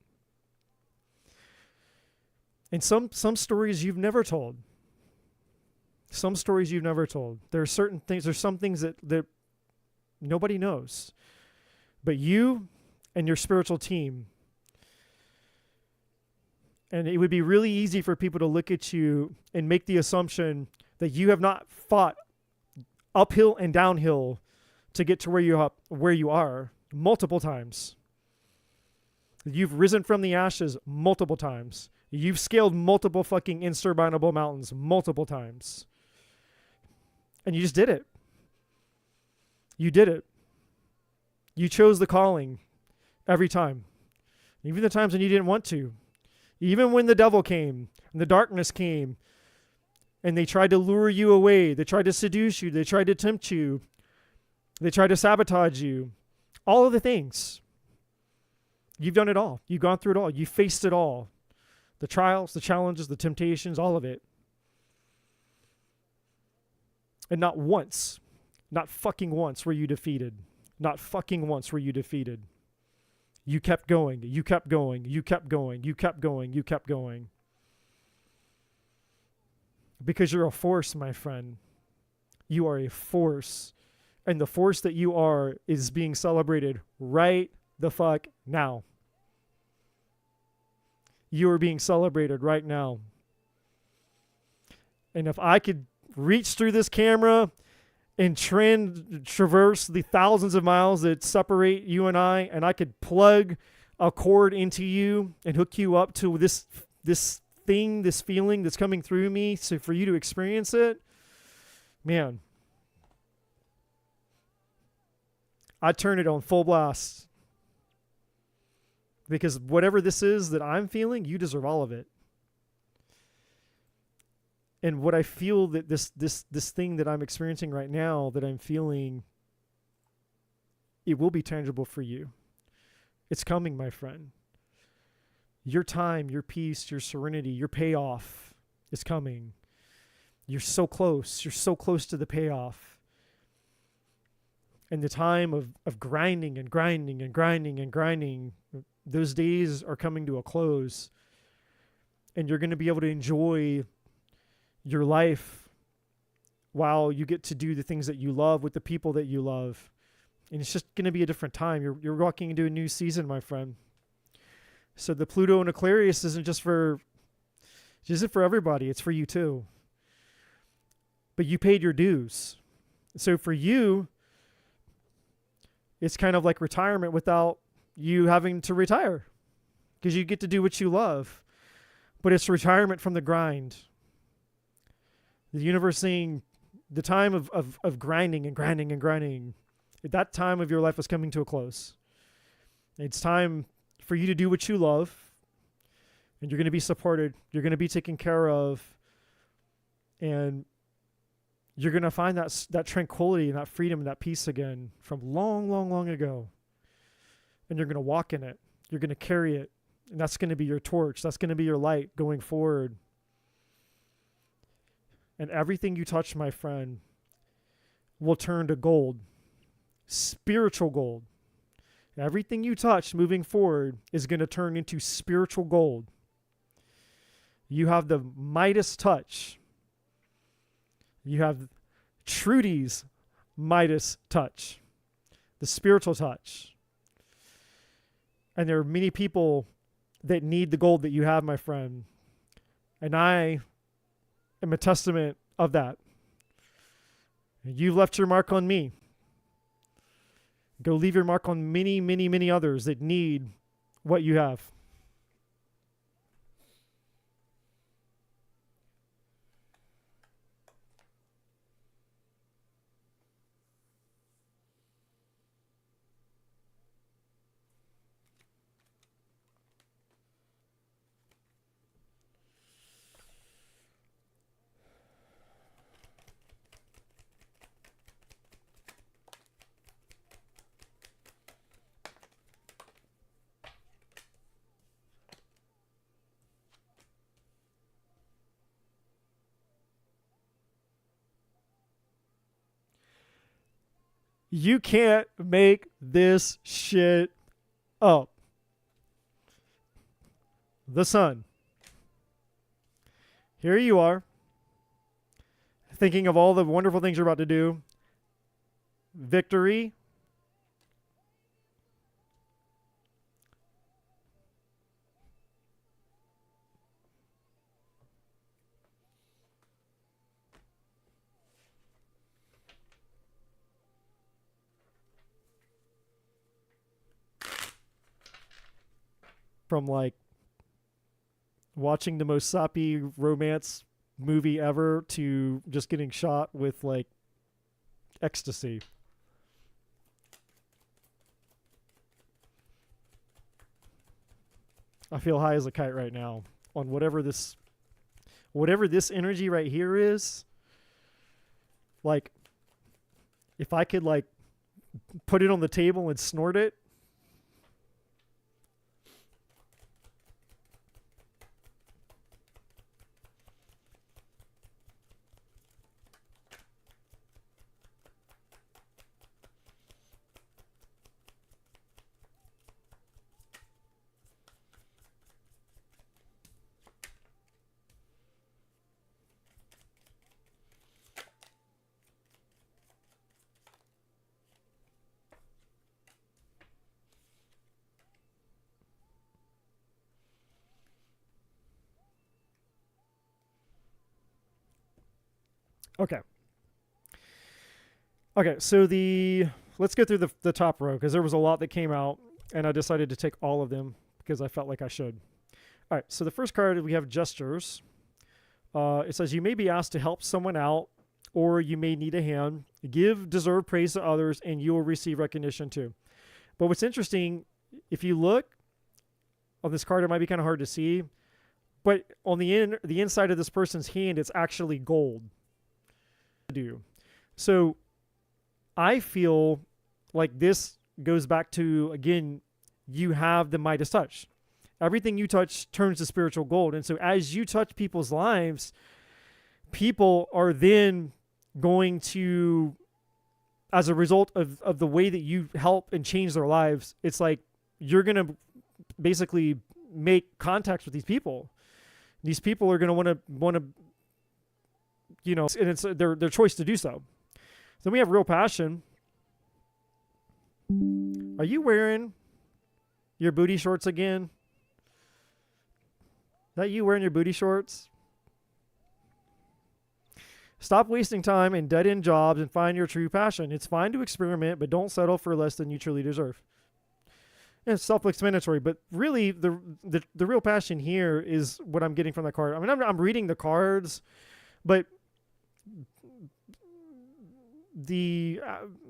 And some stories you've never told. Some stories you've never told. There are certain things, there's some things that nobody knows. But you and your spiritual team. And it would be really easy for people to look at you and make the assumption that you have not fought uphill and downhill to get to where you are multiple times. You've risen from the ashes multiple times. You've scaled multiple fucking insurmountable mountains multiple times. And you just did it. You did it. You chose the calling every time. Even the times when you didn't want to. Even when the devil came and the darkness came and they tried to lure you away. They tried to seduce you. They tried to tempt you. They tried to sabotage you. All of the things. You've done it all. You've gone through it all. You faced it all. The trials, the challenges, the temptations, all of it. And not once, not fucking once were you defeated. Not fucking once were you defeated. You kept going. You kept going. You kept going. You kept going. You kept going. Because you're a force, my friend. You are a force. And the force that you are is being celebrated right the fuck now. You are being celebrated right now. And if I could reach through this camera and traverse the thousands of miles that separate you and I could plug a cord into you and hook you up to this thing, this feeling that's coming through me, so for you to experience it, man, I'd turn it on full blast. Because whatever this is that I'm feeling, you deserve all of it. And what I feel that this thing that I'm experiencing right now, that I'm feeling, it will be tangible for you. It's coming, my friend. Your time, your peace, your serenity, your payoff is coming. You're so close. You're so close to the payoff. And the time of grinding and grinding and grinding and grinding, those days are coming to a close. And you're going to be able to enjoy your life while you get to do the things that you love with the people that you love. And it's just going to be a different time. You're walking into a new season, my friend. So the Pluto and Aquarius isn't for everybody. It's for you too. But you paid your dues. So for you, it's kind of like retirement without you having to retire, because you get to do what you love. But it's retirement from the grind. The universe saying the time of grinding and grinding and grinding, that time of your life is coming to a close. It's time for you to do what you love, and you're going to be supported. You're going to be taken care of, and you're going to find that tranquility and that freedom and that peace again from long, long, long ago. And you're going to walk in it. You're going to carry it. And that's going to be your torch. That's going to be your light going forward. And everything you touch, my friend, will turn to gold, spiritual gold. Everything you touch moving forward is going to turn into spiritual gold. You have the Midas touch. You have Trudy's Midas touch, the spiritual touch. And there are many people that need the gold that you have, my friend. And I am a testament of that. You've left your mark on me. Go leave your mark on many, many, many others that need what you have. You can't make this shit up. The sun. Here you are, thinking of all the wonderful things you're about to do. Victory. From like watching the most soppy romance movie ever to just getting shot with like ecstasy. I feel high as a kite right now on whatever this energy right here is. Like, if I could like put it on the table and snort it. Okay. Okay, so let's go through the top row because there was a lot that came out and I decided to take all of them because I felt like I should. All right, so the first card we have gestures. It says you may be asked to help someone out or you may need a hand. Give deserved praise to others and you will receive recognition too. But what's interesting, if you look on this card, it might be kind of hard to see, but on the inside of this person's hand, it's actually gold. So I feel like this goes back to, again, you have the Midas touch. Everything you touch turns to spiritual gold. And so as you touch people's lives, people are then going to, as a result of the way that you help and change their lives, it's like you're going to basically make contacts with these people. These people are going to want to, you know, and it's their choice to do so. Then we have real passion. Are you wearing your booty shorts again? Is that you wearing your booty shorts? Stop wasting time in dead-end jobs and find your true passion. It's fine to experiment, but don't settle for less than you truly deserve. And it's self-explanatory, but really the real passion here is what I'm getting from that card. I mean, I'm reading the cards, but the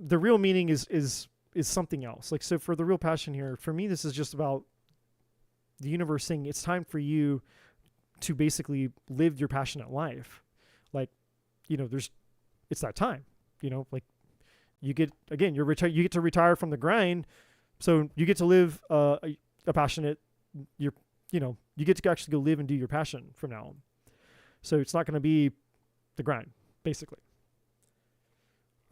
real meaning is something else. Like, so for the real passion here, for me, this is just about the universe saying it's time for you to basically live your passionate life. Like, you know, it's that time, you know, like you get, again, you get to retire from the grind. So you get to live a passionate, you get to actually go live and do your passion from now on. So it's not going to be the grind, basically.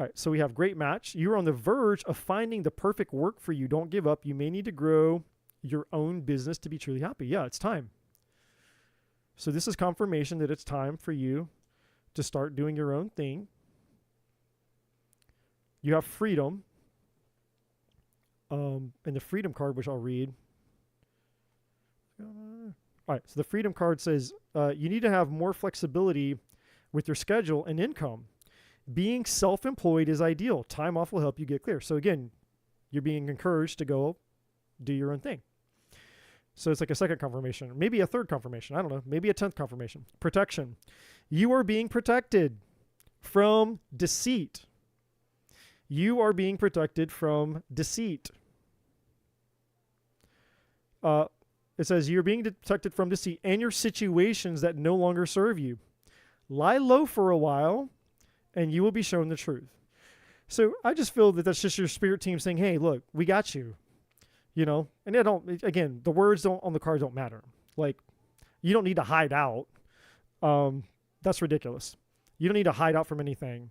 All right, so we have great match. You're on the verge of finding the perfect work for you. Don't give up. You may need to grow your own business to be truly happy. Yeah, it's time. So this is confirmation that it's time for you to start doing your own thing. You have freedom. And the freedom card, which I'll read. All right, so the freedom card says you need to have more flexibility with your schedule and income. Being self-employed is ideal. Time off will help you get clear. So again, you're being encouraged to go do your own thing. So it's like a second confirmation, maybe a third confirmation. I don't know, maybe a 10th confirmation. Protection. You are being protected from deceit. You are being protected from deceit. It says you're being protected from deceit and your situations that no longer serve you. Lie low for a while and you will be shown the truth. So I just feel that that's just your spirit team saying, hey, look, we got you. You know, and they don't, again, the words don't on the cards don't matter. Like, you don't need to hide out. That's ridiculous. You don't need to hide out from anything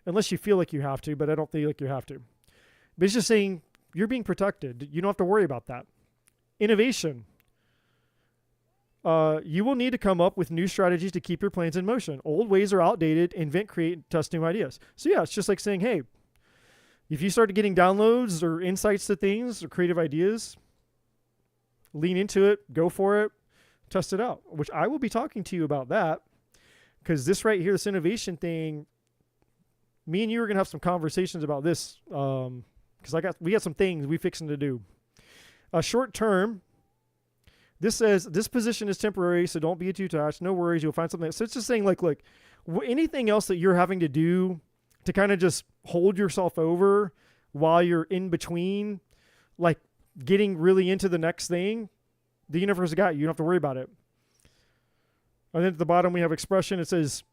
unless you feel like you have to, but I don't feel like you have to. But it's just saying you're being protected. You don't have to worry about that. Innovation. You will need to come up with new strategies to keep your plans in motion. Old ways are outdated. Invent, create, test new ideas. So yeah, it's just like saying, hey, if you start getting downloads or insights to things or creative ideas, lean into it, go for it, test it out, which I will be talking to you about that because this right here, this innovation thing, me and you are going to have some conversations about this because we got some things we fixing to do. Short term, this says this position is temporary, so don't be too attached. No worries, you'll find something. So it's just saying like, look, anything else that you're having to do to kind of just hold yourself over while you're in between, like getting really into the next thing, the universe has got you. You don't have to worry about it. And then at the bottom, we have expression. It says,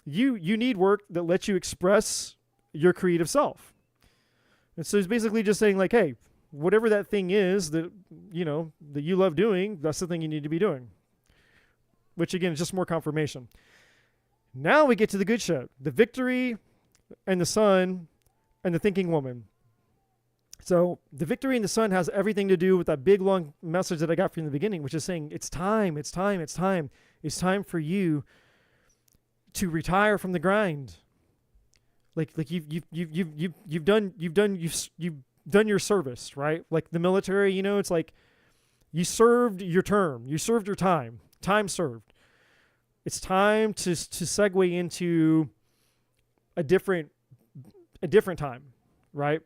you need work that lets you express your creative self. And so it's basically just saying like, hey, whatever that thing is that, you know, that you love doing, that's the thing you need to be doing. Which again, is just more confirmation. Now we get to the good shit. The victory and the sun and the thinking woman. So the victory and the sun has everything to do with that big, long message that I got from the beginning, which is saying it's time, it's time, it's time. It's time for you to retire from the grind. Like you've done your service, right? Like the military, you know, it's like you served your term, you served your time served. It's time to segue into a different time, right?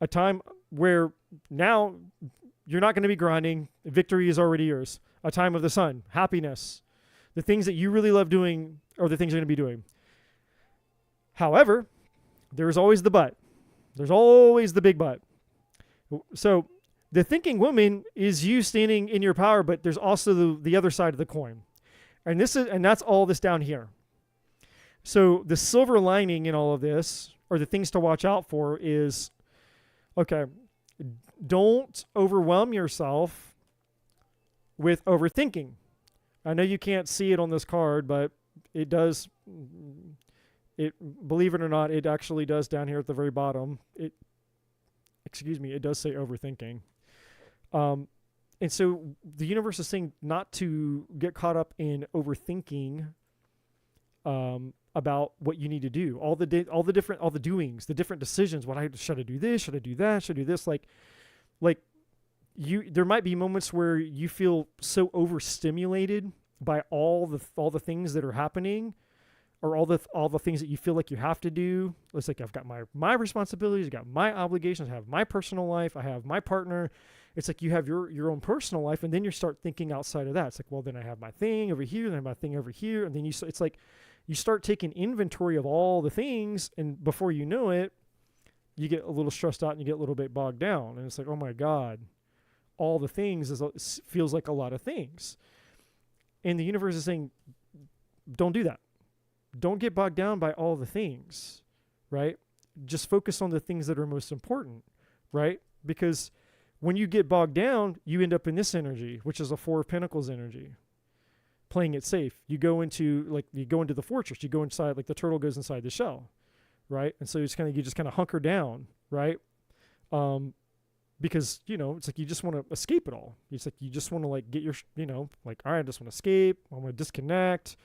A time where now you're not going to be grinding. Victory is already yours. A time of the sun, happiness. The things that you really love doing are the things you're going to be doing. However, there's always the but. There's always the big but. So the thinking woman is you standing in your power, but there's also the other side of the coin. And that's all this down here. So the silver lining in all of this, or the things to watch out for is, okay, don't overwhelm yourself with overthinking. I know you can't see it on this card, but it does. Believe it or not, it actually does down here at the very bottom. It does say overthinking. And so the universe is saying not to get caught up in overthinking about what you need to do. All the doings, the different decisions. Should I do this? Should I do that? Should I do this? There might be moments where you feel so overstimulated by all the things that are happening, or all the things that you feel like you have to do. It's like I've got my responsibilities, I've got my obligations, I have my personal life, I have my partner. It's like you have your own personal life, and then you start thinking outside of that. It's like, well, then I have my thing over here, then I have my thing over here, and then it's like you start taking inventory of all the things, and before you know it, you get a little stressed out and you get a little bit bogged down, and it's like, oh my God, all the things feels like a lot of things, and the universe is saying, don't do that. Don't get bogged down by all the things, right? Just focus on the things that are most important, right? Because when you get bogged down, you end up in this energy, which is a Four of Pentacles energy. playing it safe. You go into the fortress. You go inside, like the turtle goes inside the shell, right? And so you just kind of hunker down, right? Because it's like you just want to escape it all. It's like you just want to like get your like, all right, I just want to escape. I want to disconnect.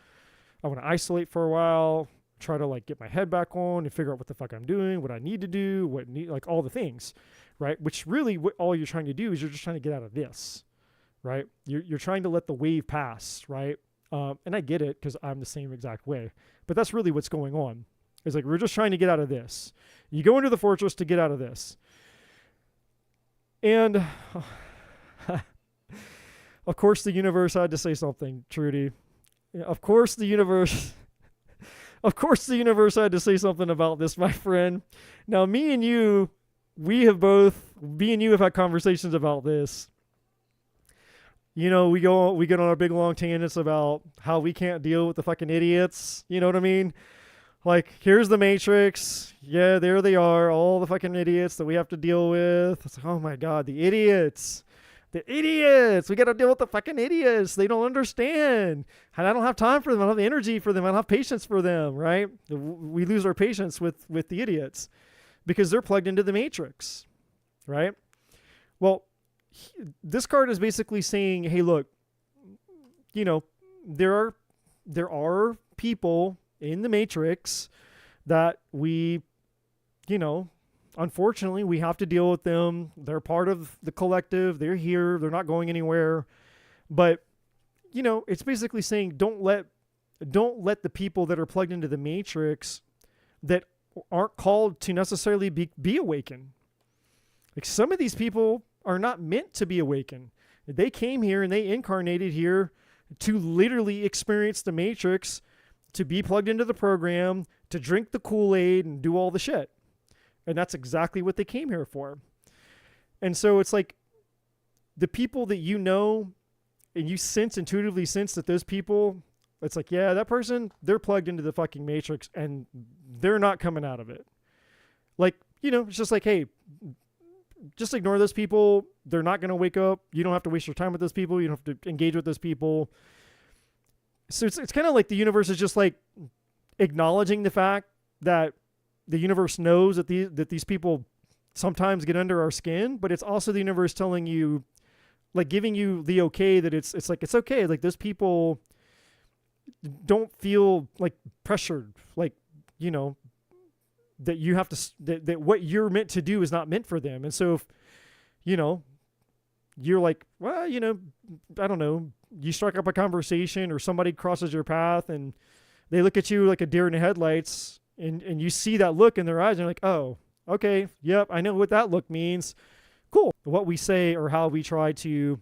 I want to isolate for a while. Try to like get my head back on and figure out what the fuck I'm doing, what I need to do, like all the things, right? Which really, what all you're trying to do is you're just trying to get out of this, right? You're trying to let the wave pass, right? And I get it because I'm the same exact way. But that's really what's going on. It's like we're just trying to get out of this. You go into the fortress to get out of this. And of course the universe had to say something, Trudy. Of course the universe had to say something about this, my friend. Now me and you have had conversations about this. We get on our big long tangents about how we can't deal with the fucking idiots. You know what I mean? Like, here's the Matrix. Yeah, there they are. All the fucking idiots that we have to deal with. It's like, oh my God, the idiots. The idiots. We got to deal with the fucking idiots. They don't understand. And I don't have time for them. I don't have the energy for them. I don't have patience for them, right? We lose our patience with the idiots because they're plugged into the Matrix, right? Well, this card is basically saying, hey, look, there are people in the Matrix that we, unfortunately we have to deal with them. They're part of the collective. They're here. They're not going anywhere. But, it's basically saying don't let the people that are plugged into the Matrix that aren't called to necessarily be awakened. Like, some of these people are not meant to be awakened. They came here and they incarnated here to literally experience the Matrix, to be plugged into the program, to drink the Kool-Aid and do all the shit. And that's exactly what they came here for. And so it's like the people that and you intuitively sense that those people, it's like, yeah, that person, they're plugged into the fucking Matrix and they're not coming out of it. Like, it's just like, hey, just ignore those people. They're not going to wake up. You don't have to waste your time with those people. You don't have to engage with those people. So it's kind of like the universe is just like acknowledging the fact that the universe knows that these people sometimes get under our skin, but it's also the universe telling you, like, giving you the okay that it's okay. Like, those people don't feel like pressured, like, that you have to, that what you're meant to do is not meant for them. And so if, you're like, well, I don't know, you strike up a conversation or somebody crosses your path and they look at you like a deer in the headlights and you see that look in their eyes and you're like, oh, okay, yep, I know what that look means. Cool. What we say or how we try to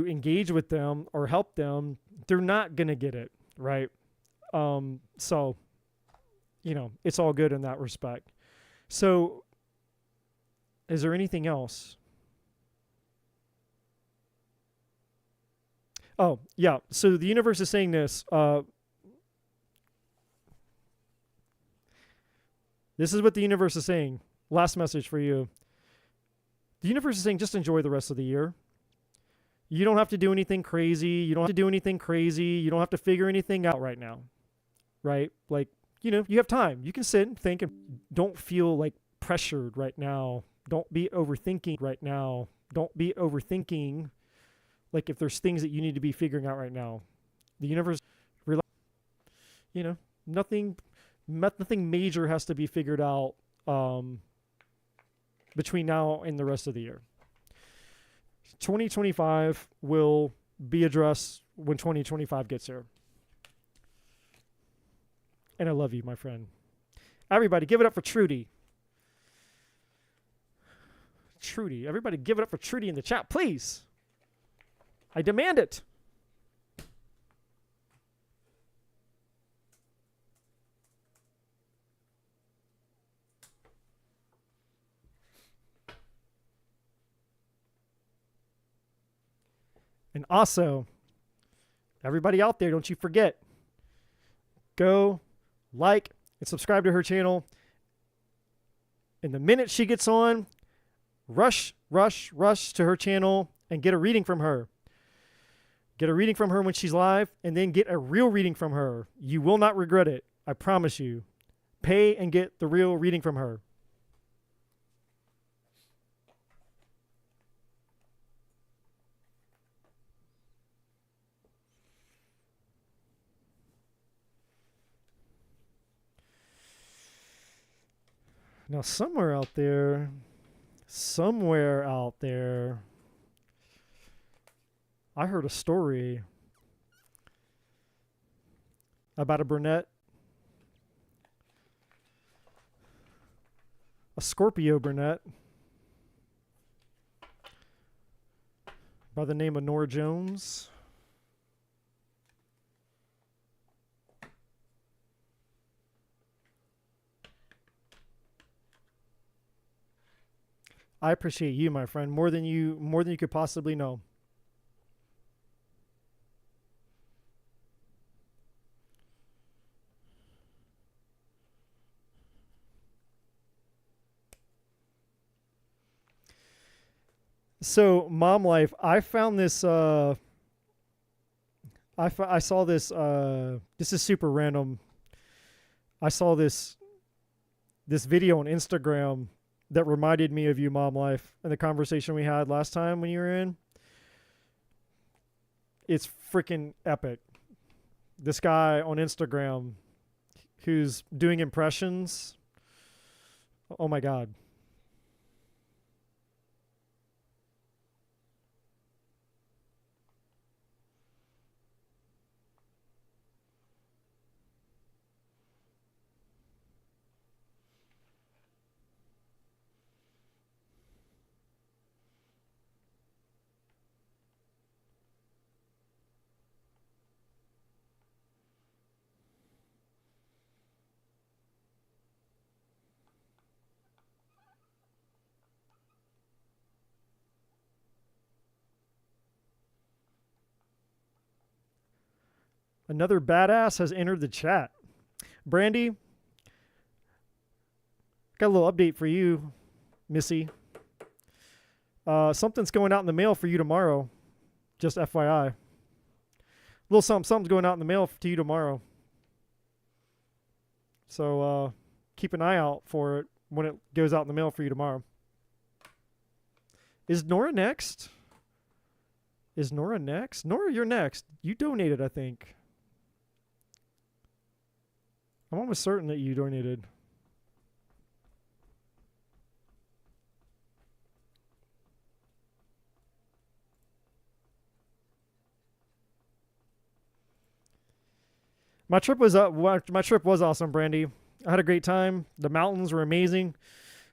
engage with them or help them, they're not going to get it, right? So, it's all good in that respect. So, is there anything else? Oh, yeah. So the universe is saying this. This is what the universe is saying. Last message for you. The universe is saying just enjoy the rest of the year. You don't have to do anything crazy. You don't have to figure anything out right now. Right? Like, you have time. You can sit and think and don't feel like pressured right now. Don't be overthinking right now. Don't be overthinking. Like, if there's things that you need to be figuring out right now, the universe, nothing major has to be figured out between now and the rest of the year. 2025 will be addressed when 2025 gets here. And I love you, my friend. Everybody, give it up for Trudy. Trudy. Everybody, give it up for Trudy in the chat, please. I demand it. And also, everybody out there, don't you forget, go like and subscribe to her channel. And the minute she gets on, rush to her channel and get a reading from her. Get a reading from her when she's live, and then get a real reading from her. You will not regret it. I promise you. Pay and get the real reading from her. Now, somewhere out there, I heard a story about a brunette, a Scorpio brunette by the name of Nora Jones. I appreciate you, my friend, more than you could possibly know. So, mom life, I found this I saw this this is super random. I saw this video on Instagram that reminded me of you, mom life, and the conversation we had last time when you were in. It's freaking epic. This guy on Instagram who's doing impressions. Oh my God. Another badass has entered the chat. Brandy, got a little update for you, Missy. Something's going out in the mail for you tomorrow. Just FYI. A little something's going out in the mail to you tomorrow. So keep an eye out for it when it goes out in the mail for you tomorrow. Is Nora next? Nora, you're next. You donated, I think. I'm almost certain that you donated. My trip was awesome, Brandy. I had a great time. The mountains were amazing.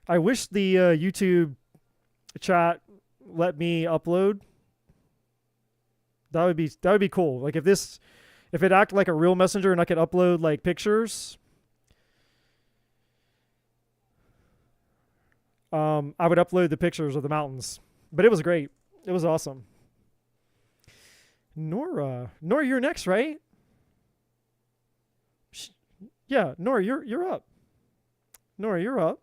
I wish the YouTube chat let me upload. That would be cool. Like if it acted like a real messenger and I could upload like pictures, I would upload the pictures of the mountains. But it was great. It was awesome. Nora, you're next, right? Yeah, Nora, you're up. Nora, you're up.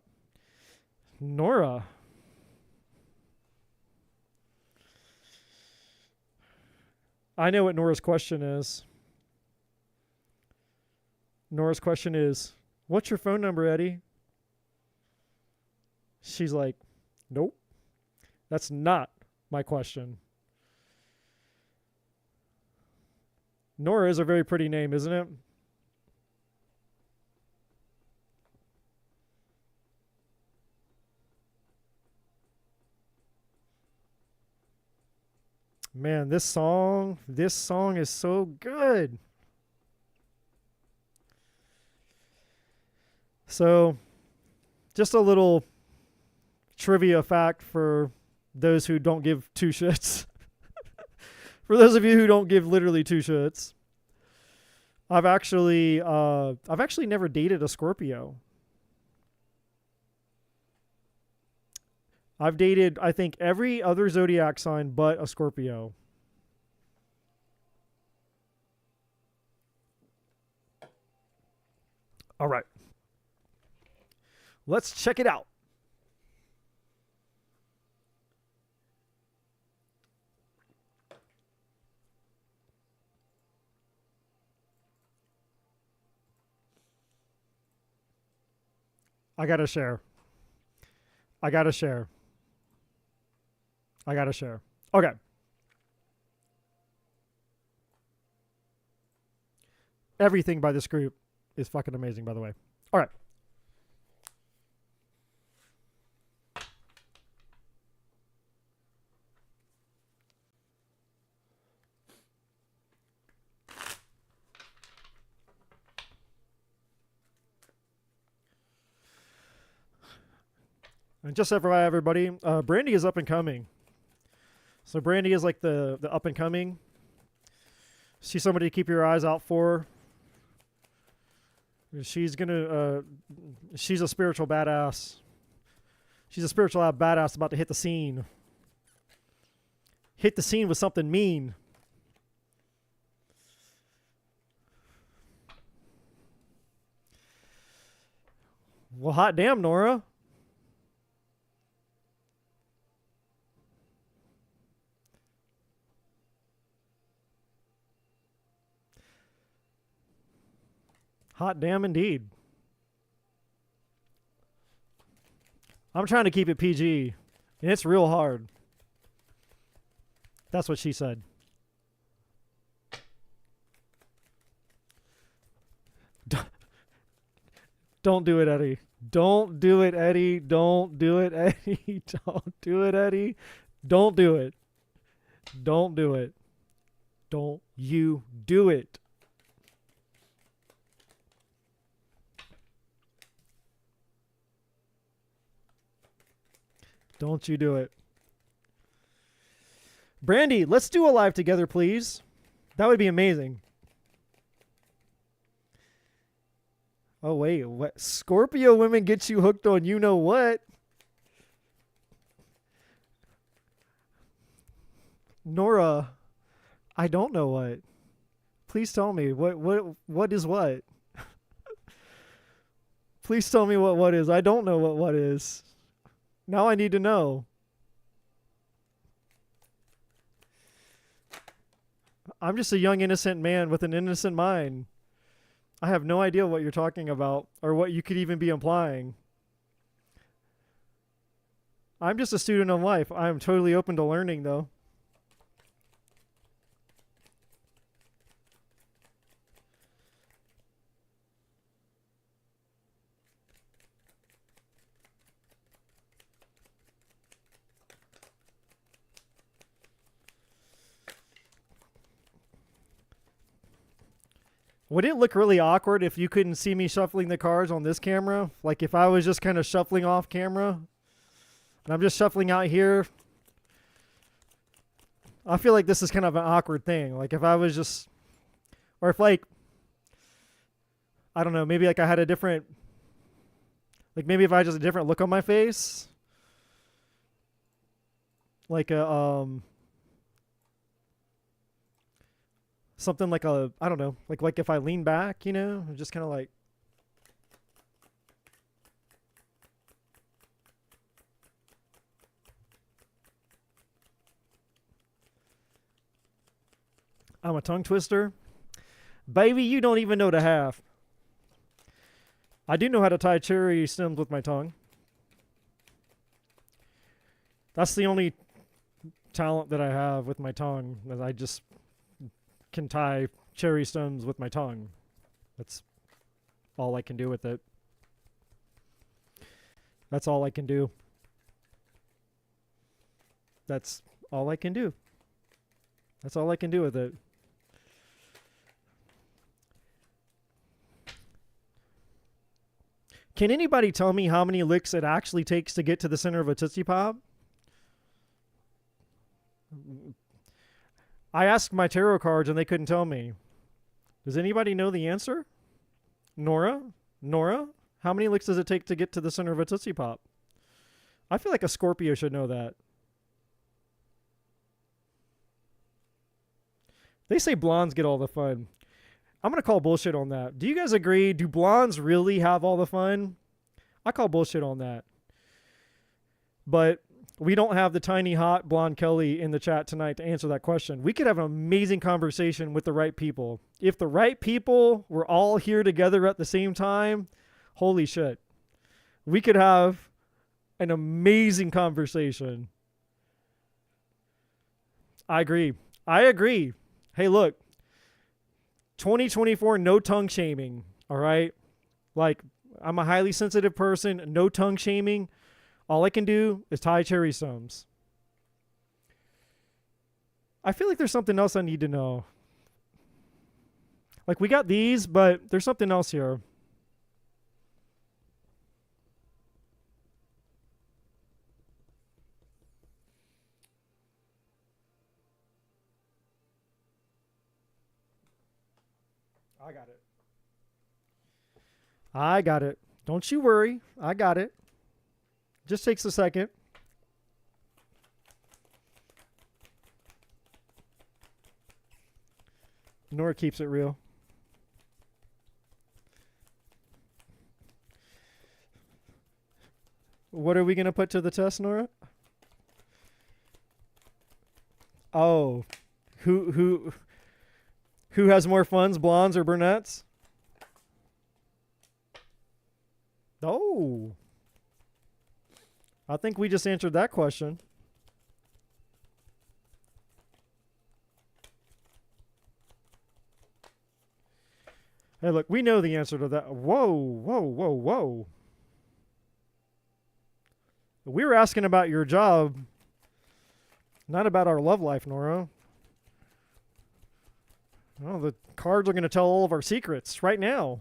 Nora. I know what Nora's question is. Nora's question is, what's your phone number, Eddie? She's like, nope. That's not my question. Nora is a very pretty name, isn't it? Man, this song is so good. So, just a little trivia fact for those who don't give two shits. For those of you who don't give literally two shits, I've actually never dated a Scorpio. I've dated, I think, every other zodiac sign but a Scorpio. All right. Let's check it out. I gotta share. I gotta share. I gotta share. Okay. Everything by this group is fucking amazing, by the way. All right. And just FYI, everybody, Brandy is up and coming. So Brandy is like the up and coming. She's somebody to keep your eyes out for. She's gonna. She's a spiritual badass. She's a spiritual badass about to hit the scene. Hit the scene with something mean. Well, hot damn, Nora. Hot damn indeed. I'm trying to keep it PG, and it's real hard. That's what she said. Don't do it, Eddie. Don't do it, Eddie. Don't do it, Eddie. Don't do it, Eddie. Don't do it. Don't do it. Don't you do it. Don't you do it. Brandy, let's do a live together, please. That would be amazing. Oh, wait. What? Scorpio women get you hooked on you know what? Nora, I don't know what. Please tell me. What is what? Please tell me what is. I don't know what is. Now I need to know. I'm just a young, innocent man with an innocent mind. I have no idea what you're talking about or what you could even be implying. I'm just a student of life. I'm totally open to learning, though. Would it look really awkward if you couldn't see me shuffling the cards on this camera? Like if I was just kind of shuffling off camera and I'm just shuffling out here. I feel like this is kind of an awkward thing. Like if I was just, or if like, I don't know, maybe like I had a different, like maybe if I had just a different look on my face. Like a, something like a, I don't know, like if I lean back, you know, just kind of like. I'm a tongue twister. Baby, you don't even know the half. I do know how to tie cherry stems with my tongue. That's the only talent that I have with my tongue, that I just can tie cherry stems with my tongue. That's all I can do with it. That's all I can do. That's all I can do. That's all I can do with it. Can anybody tell me how many licks it actually takes to get to the center of a Tootsie Pop? I asked my tarot cards and they couldn't tell me. Does anybody know the answer? Nora? How many licks does it take to get to the center of a Tootsie Pop? I feel like a Scorpio should know that. They say blondes get all the fun. I'm going to call bullshit on that. Do you guys agree? Do blondes really have all the fun? I call bullshit on that. But we don't have the tiny hot blonde Kelly in the chat tonight to answer that question. We could have an amazing conversation with the right people. If the right people were all here together at the same time, holy shit. we could have an amazing conversation. I agree. I agree. Hey, look, 2024, no tongue shaming. All right. Like, I'm a highly sensitive person. No tongue shaming. All I can do is tie cherry stones. I feel like there's something else I need to know. Like, we got these, but there's something else here. I got it. I got it. Don't you worry. I got it. Just takes a second. Nora keeps it real. What are we going to put to the test, Nora? Oh, who has more funds, blondes or brunettes? Oh, I think we just answered that question. Hey, look, we know the answer to that. Whoa, whoa, whoa, whoa. We were asking about your job, not about our love life, Nora. Oh, the cards are going to tell all of our secrets right now.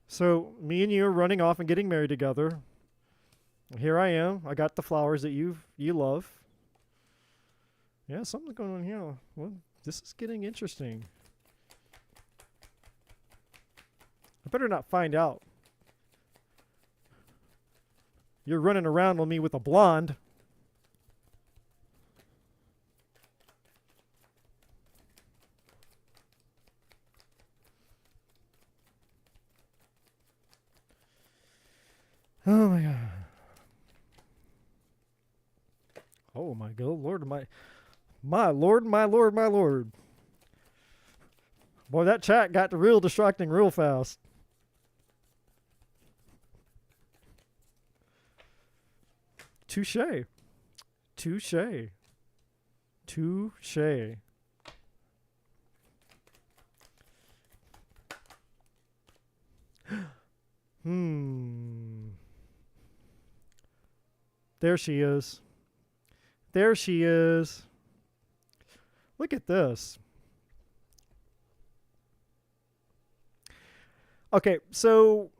So me and you are running off and getting married together. Here I am. I got the flowers that you love. Yeah, something's going on here. Well, this is getting interesting. I better not find out. You're running around on me with a blonde. Oh my God. Oh my God, Lord, my Lord, my Lord, my Lord. Boy, that chat got real distracting real fast. Touche. Touche. Touche. There she is. There she is. Look at this. Okay, so,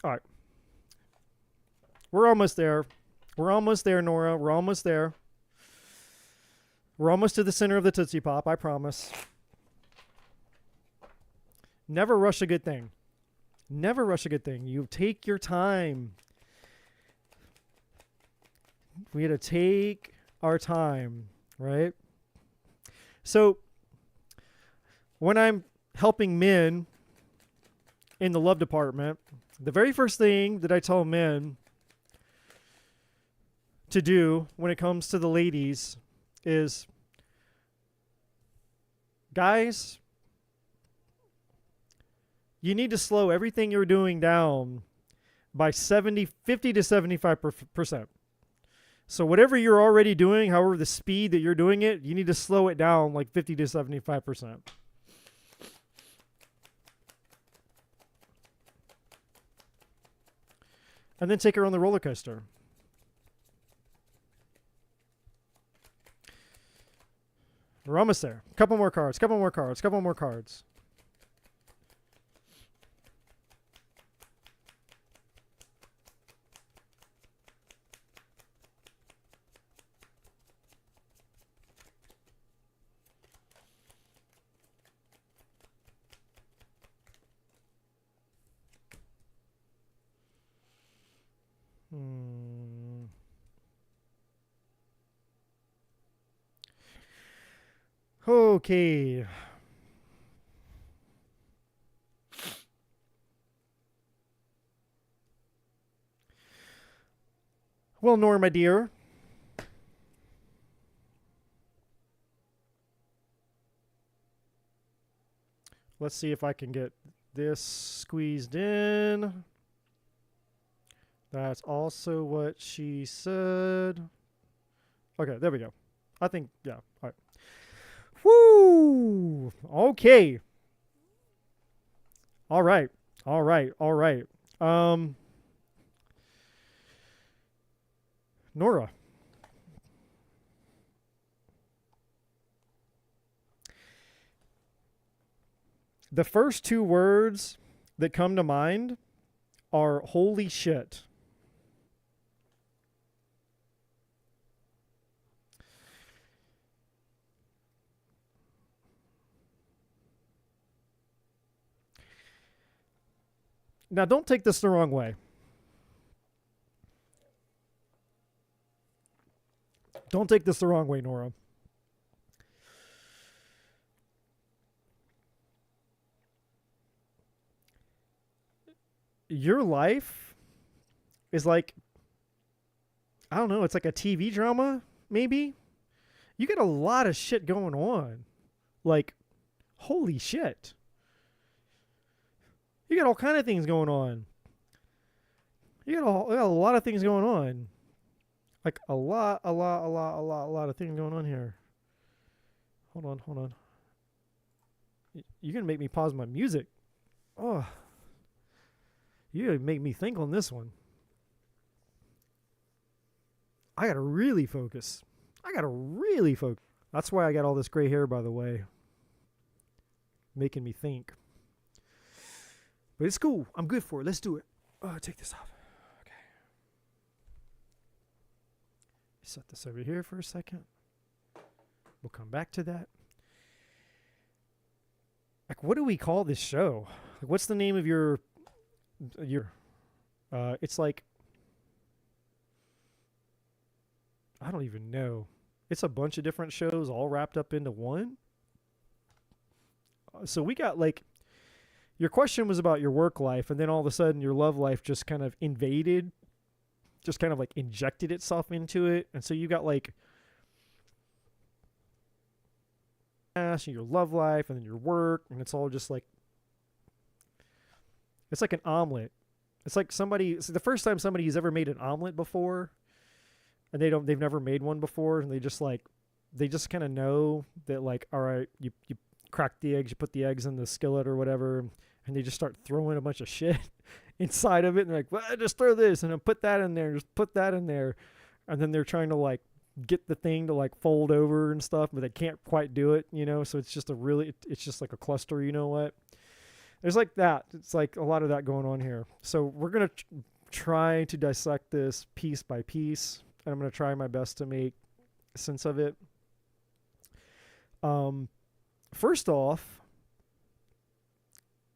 all right. We're almost there. We're almost there, Nora. We're almost there. We're almost to the center of the Tootsie Pop, I promise. Never rush a good thing. Never rush a good thing. You take your time. We had to take our time, right? So when I'm helping men in the love department, the very first thing that I tell men to do when it comes to the ladies is, guys, you need to slow everything you're doing down by 50 to 75%. So whatever you're already doing, however the speed that you're doing it, you need to slow it down like 50 to 75%. And then take her on the roller coaster. We're almost there. Couple more cards, couple more cards, couple more cards. Okay. Well, Nora, my dear. Let's see if I can get this squeezed in. That's also what she said. Okay, there we go. I think, yeah. All right. Woo! Okay. All right. All right. All right. Nora. The first two words that come to mind are holy shit. Now, don't take this the wrong way. Don't take this the wrong way, Nora. Your life is like, I don't know, it's like a TV drama, maybe? You got a lot of shit going on. Like, holy shit. You got all kind of things going on. You got a lot of things going on. Like a lot of things going on here. Hold on. You're going to make me pause my music. Oh. You're going to make me think on this one. I got to really focus. That's why I got all this gray hair, by the way. Making me think. But it's cool. I'm good for it. Let's do it. Oh, take this off. Okay. Set this over here for a second. We'll come back to that. Like, what do we call this show? Like, what's the name of your it's like, I don't even know. It's a bunch of different shows all wrapped up into one. So we got like, your question was about your work life, and then all of a sudden your love life just kind of invaded, just kind of like injected itself into it. And so you got like your love life and then your work, and it's all just like, it's like an omelet. It's like it's the first time somebody's ever made an omelet before, and they've never made one before, and they just kind of know that, like, all right, you crack the eggs, you put the eggs in the skillet or whatever, and they just start throwing a bunch of shit inside of it, and they're like, well, just throw this and then put that in there, just put that in there, and then they're trying to like get the thing to like fold over and stuff, but they can't quite do it, so it's just it's just like a cluster. You know what? There's like that. It's like a lot of that going on here. So we're going to try to dissect this piece by piece, and I'm going to try my best to make sense of it. First off,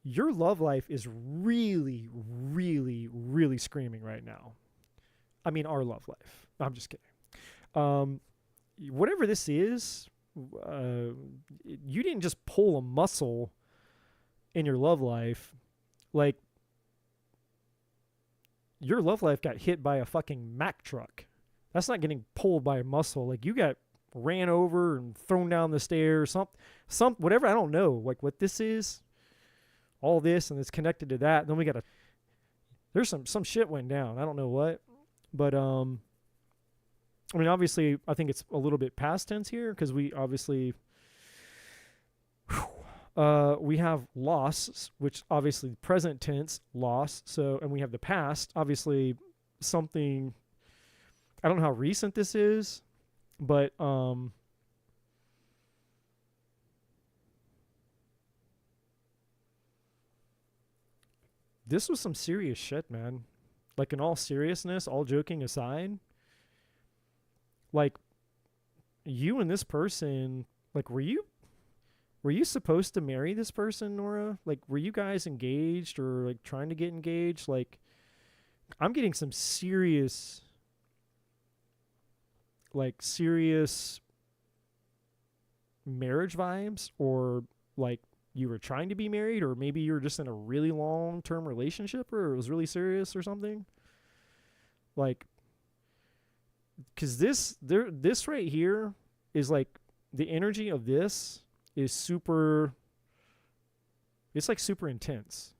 your love life is really, really, really screaming right now. I mean, our love life. I'm just kidding. Whatever this is, you didn't just pull a muscle in your love life. Like, your love life got hit by a fucking Mack truck. That's not getting pulled by a muscle. Like, you got ran over and thrown down the stairs, some whatever. I don't know, like, what this is, all this, and it's connected to that. And then we got there's some shit went down. I don't know what, but I mean, obviously, I think it's a little bit past tense here, because we obviously we have loss, which obviously present tense loss. So, and we have the past, obviously something. I don't know how recent this is, but this was some serious shit, man. Like, in all seriousness, all joking aside, like, you and this person, like, were you supposed to marry this person, Nora? Like, were you guys engaged or like trying to get engaged? Like, I'm getting some serious marriage vibes, or like you were trying to be married, or maybe you were just in a really long-term relationship, or it was really serious or something. Like, because this right here is like, the energy of this is super It's like super intense.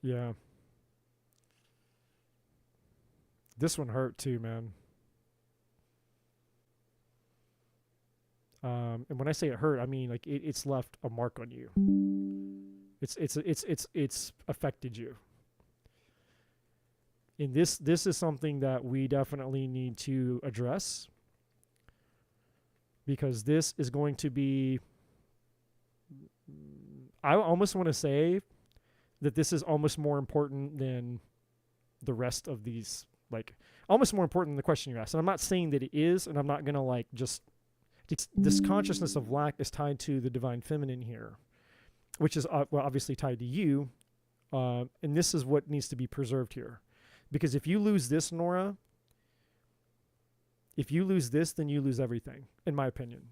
Yeah. This one hurt too, man. And when I say it hurt, I mean like it's left a mark on you. It's affected you. And this is something that we definitely need to address, because this is going to be, I almost want to say that this is almost more important than the rest of these, like almost more important than the question you asked. And I'm not saying that it is, and I'm not going to like just, this consciousness of lack is tied to the divine feminine here, which is well, obviously tied to you. And this is what needs to be preserved here. Because if you lose this, Nora, if you lose this, then you lose everything, in my opinion.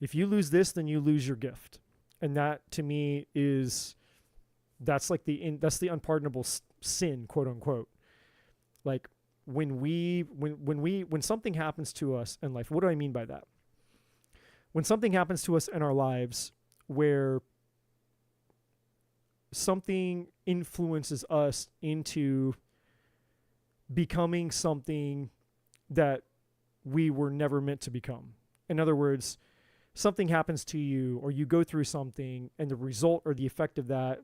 If you lose this, then you lose your gift. And that, to me, that's the unpardonable sin, quote unquote. Like when something happens to us in life, what do I mean by that? When something happens to us in our lives where something influences us into becoming something that we were never meant to become. In other words, something happens to you, or you go through something, and the result or the effect of that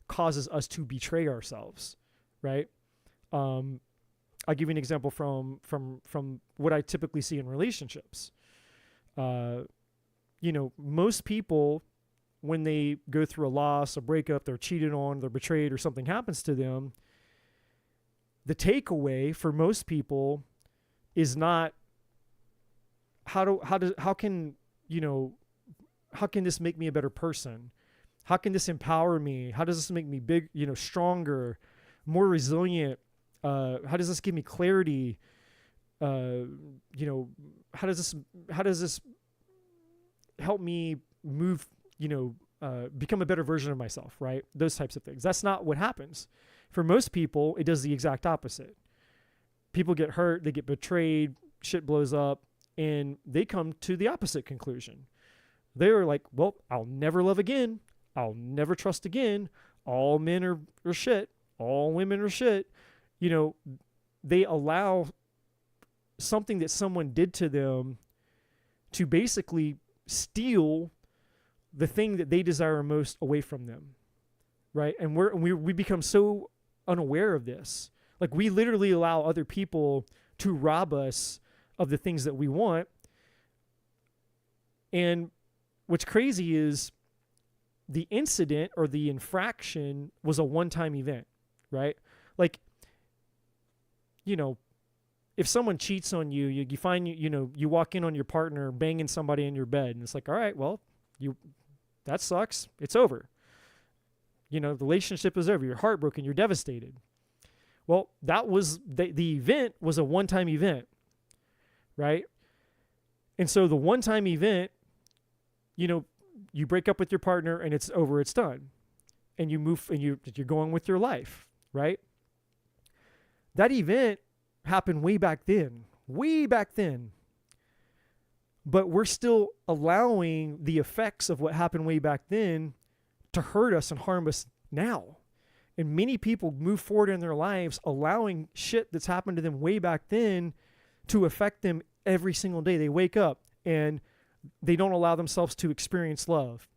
causes us to betray ourselves, right? I'll give you an example from what I typically see in relationships. Most people, when they go through a loss, a breakup, they're cheated on, they're betrayed, or something happens to them, the takeaway for most people is not how can this make me a better person? How can this empower me? How does this make me big, stronger, more resilient? How does this give me clarity? How does this help me move, become a better version of myself, right? Those types of things. That's not what happens. For most people, it does the exact opposite. People get hurt, they get betrayed, shit blows up, and they come to the opposite conclusion. They're like, well, I'll never love again. I'll never trust again. All men are shit. All women are shit. They allow something that someone did to them to basically steal the thing that they desire most away from them, right? And we become so unaware of this. Like, we literally allow other people to rob us of the things that we want. And what's crazy is the incident or the infraction was a one-time event, right? Like, if someone cheats on you, you find, you walk in on your partner banging somebody in your bed, and it's like, all right, well, that sucks. It's over. The relationship is over. You're heartbroken. You're devastated. Well, that was the event was a one-time event, right? And so the one-time event, you break up with your partner and it's over, it's done. And you move and you're going with your life, right? That event happened way back then. But we're still allowing the effects of what happened way back then to hurt us and harm us now. And many people move forward in their lives allowing shit that's happened to them way back then to affect them every single day. They wake up and they don't allow themselves to experience love.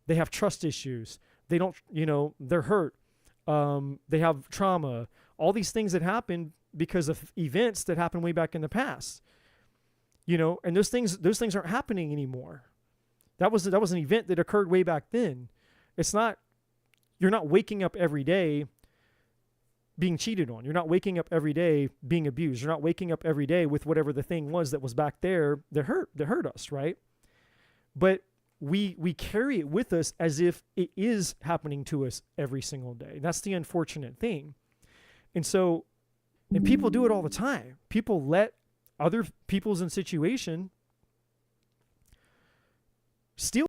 They have trust issues. They don't, they're hurt. They have trauma. All these things that happen because of events that happened way back in the past. And those things aren't happening anymore. That was an event that occurred way back then. You're not waking up every day being cheated on. You're not waking up every day being abused. You're not waking up every day with whatever the thing was that was back there that hurt us, right? But we carry it with us as if it is happening to us every single day. That's the unfortunate thing. And people do it all the time. People let other people's in situation steal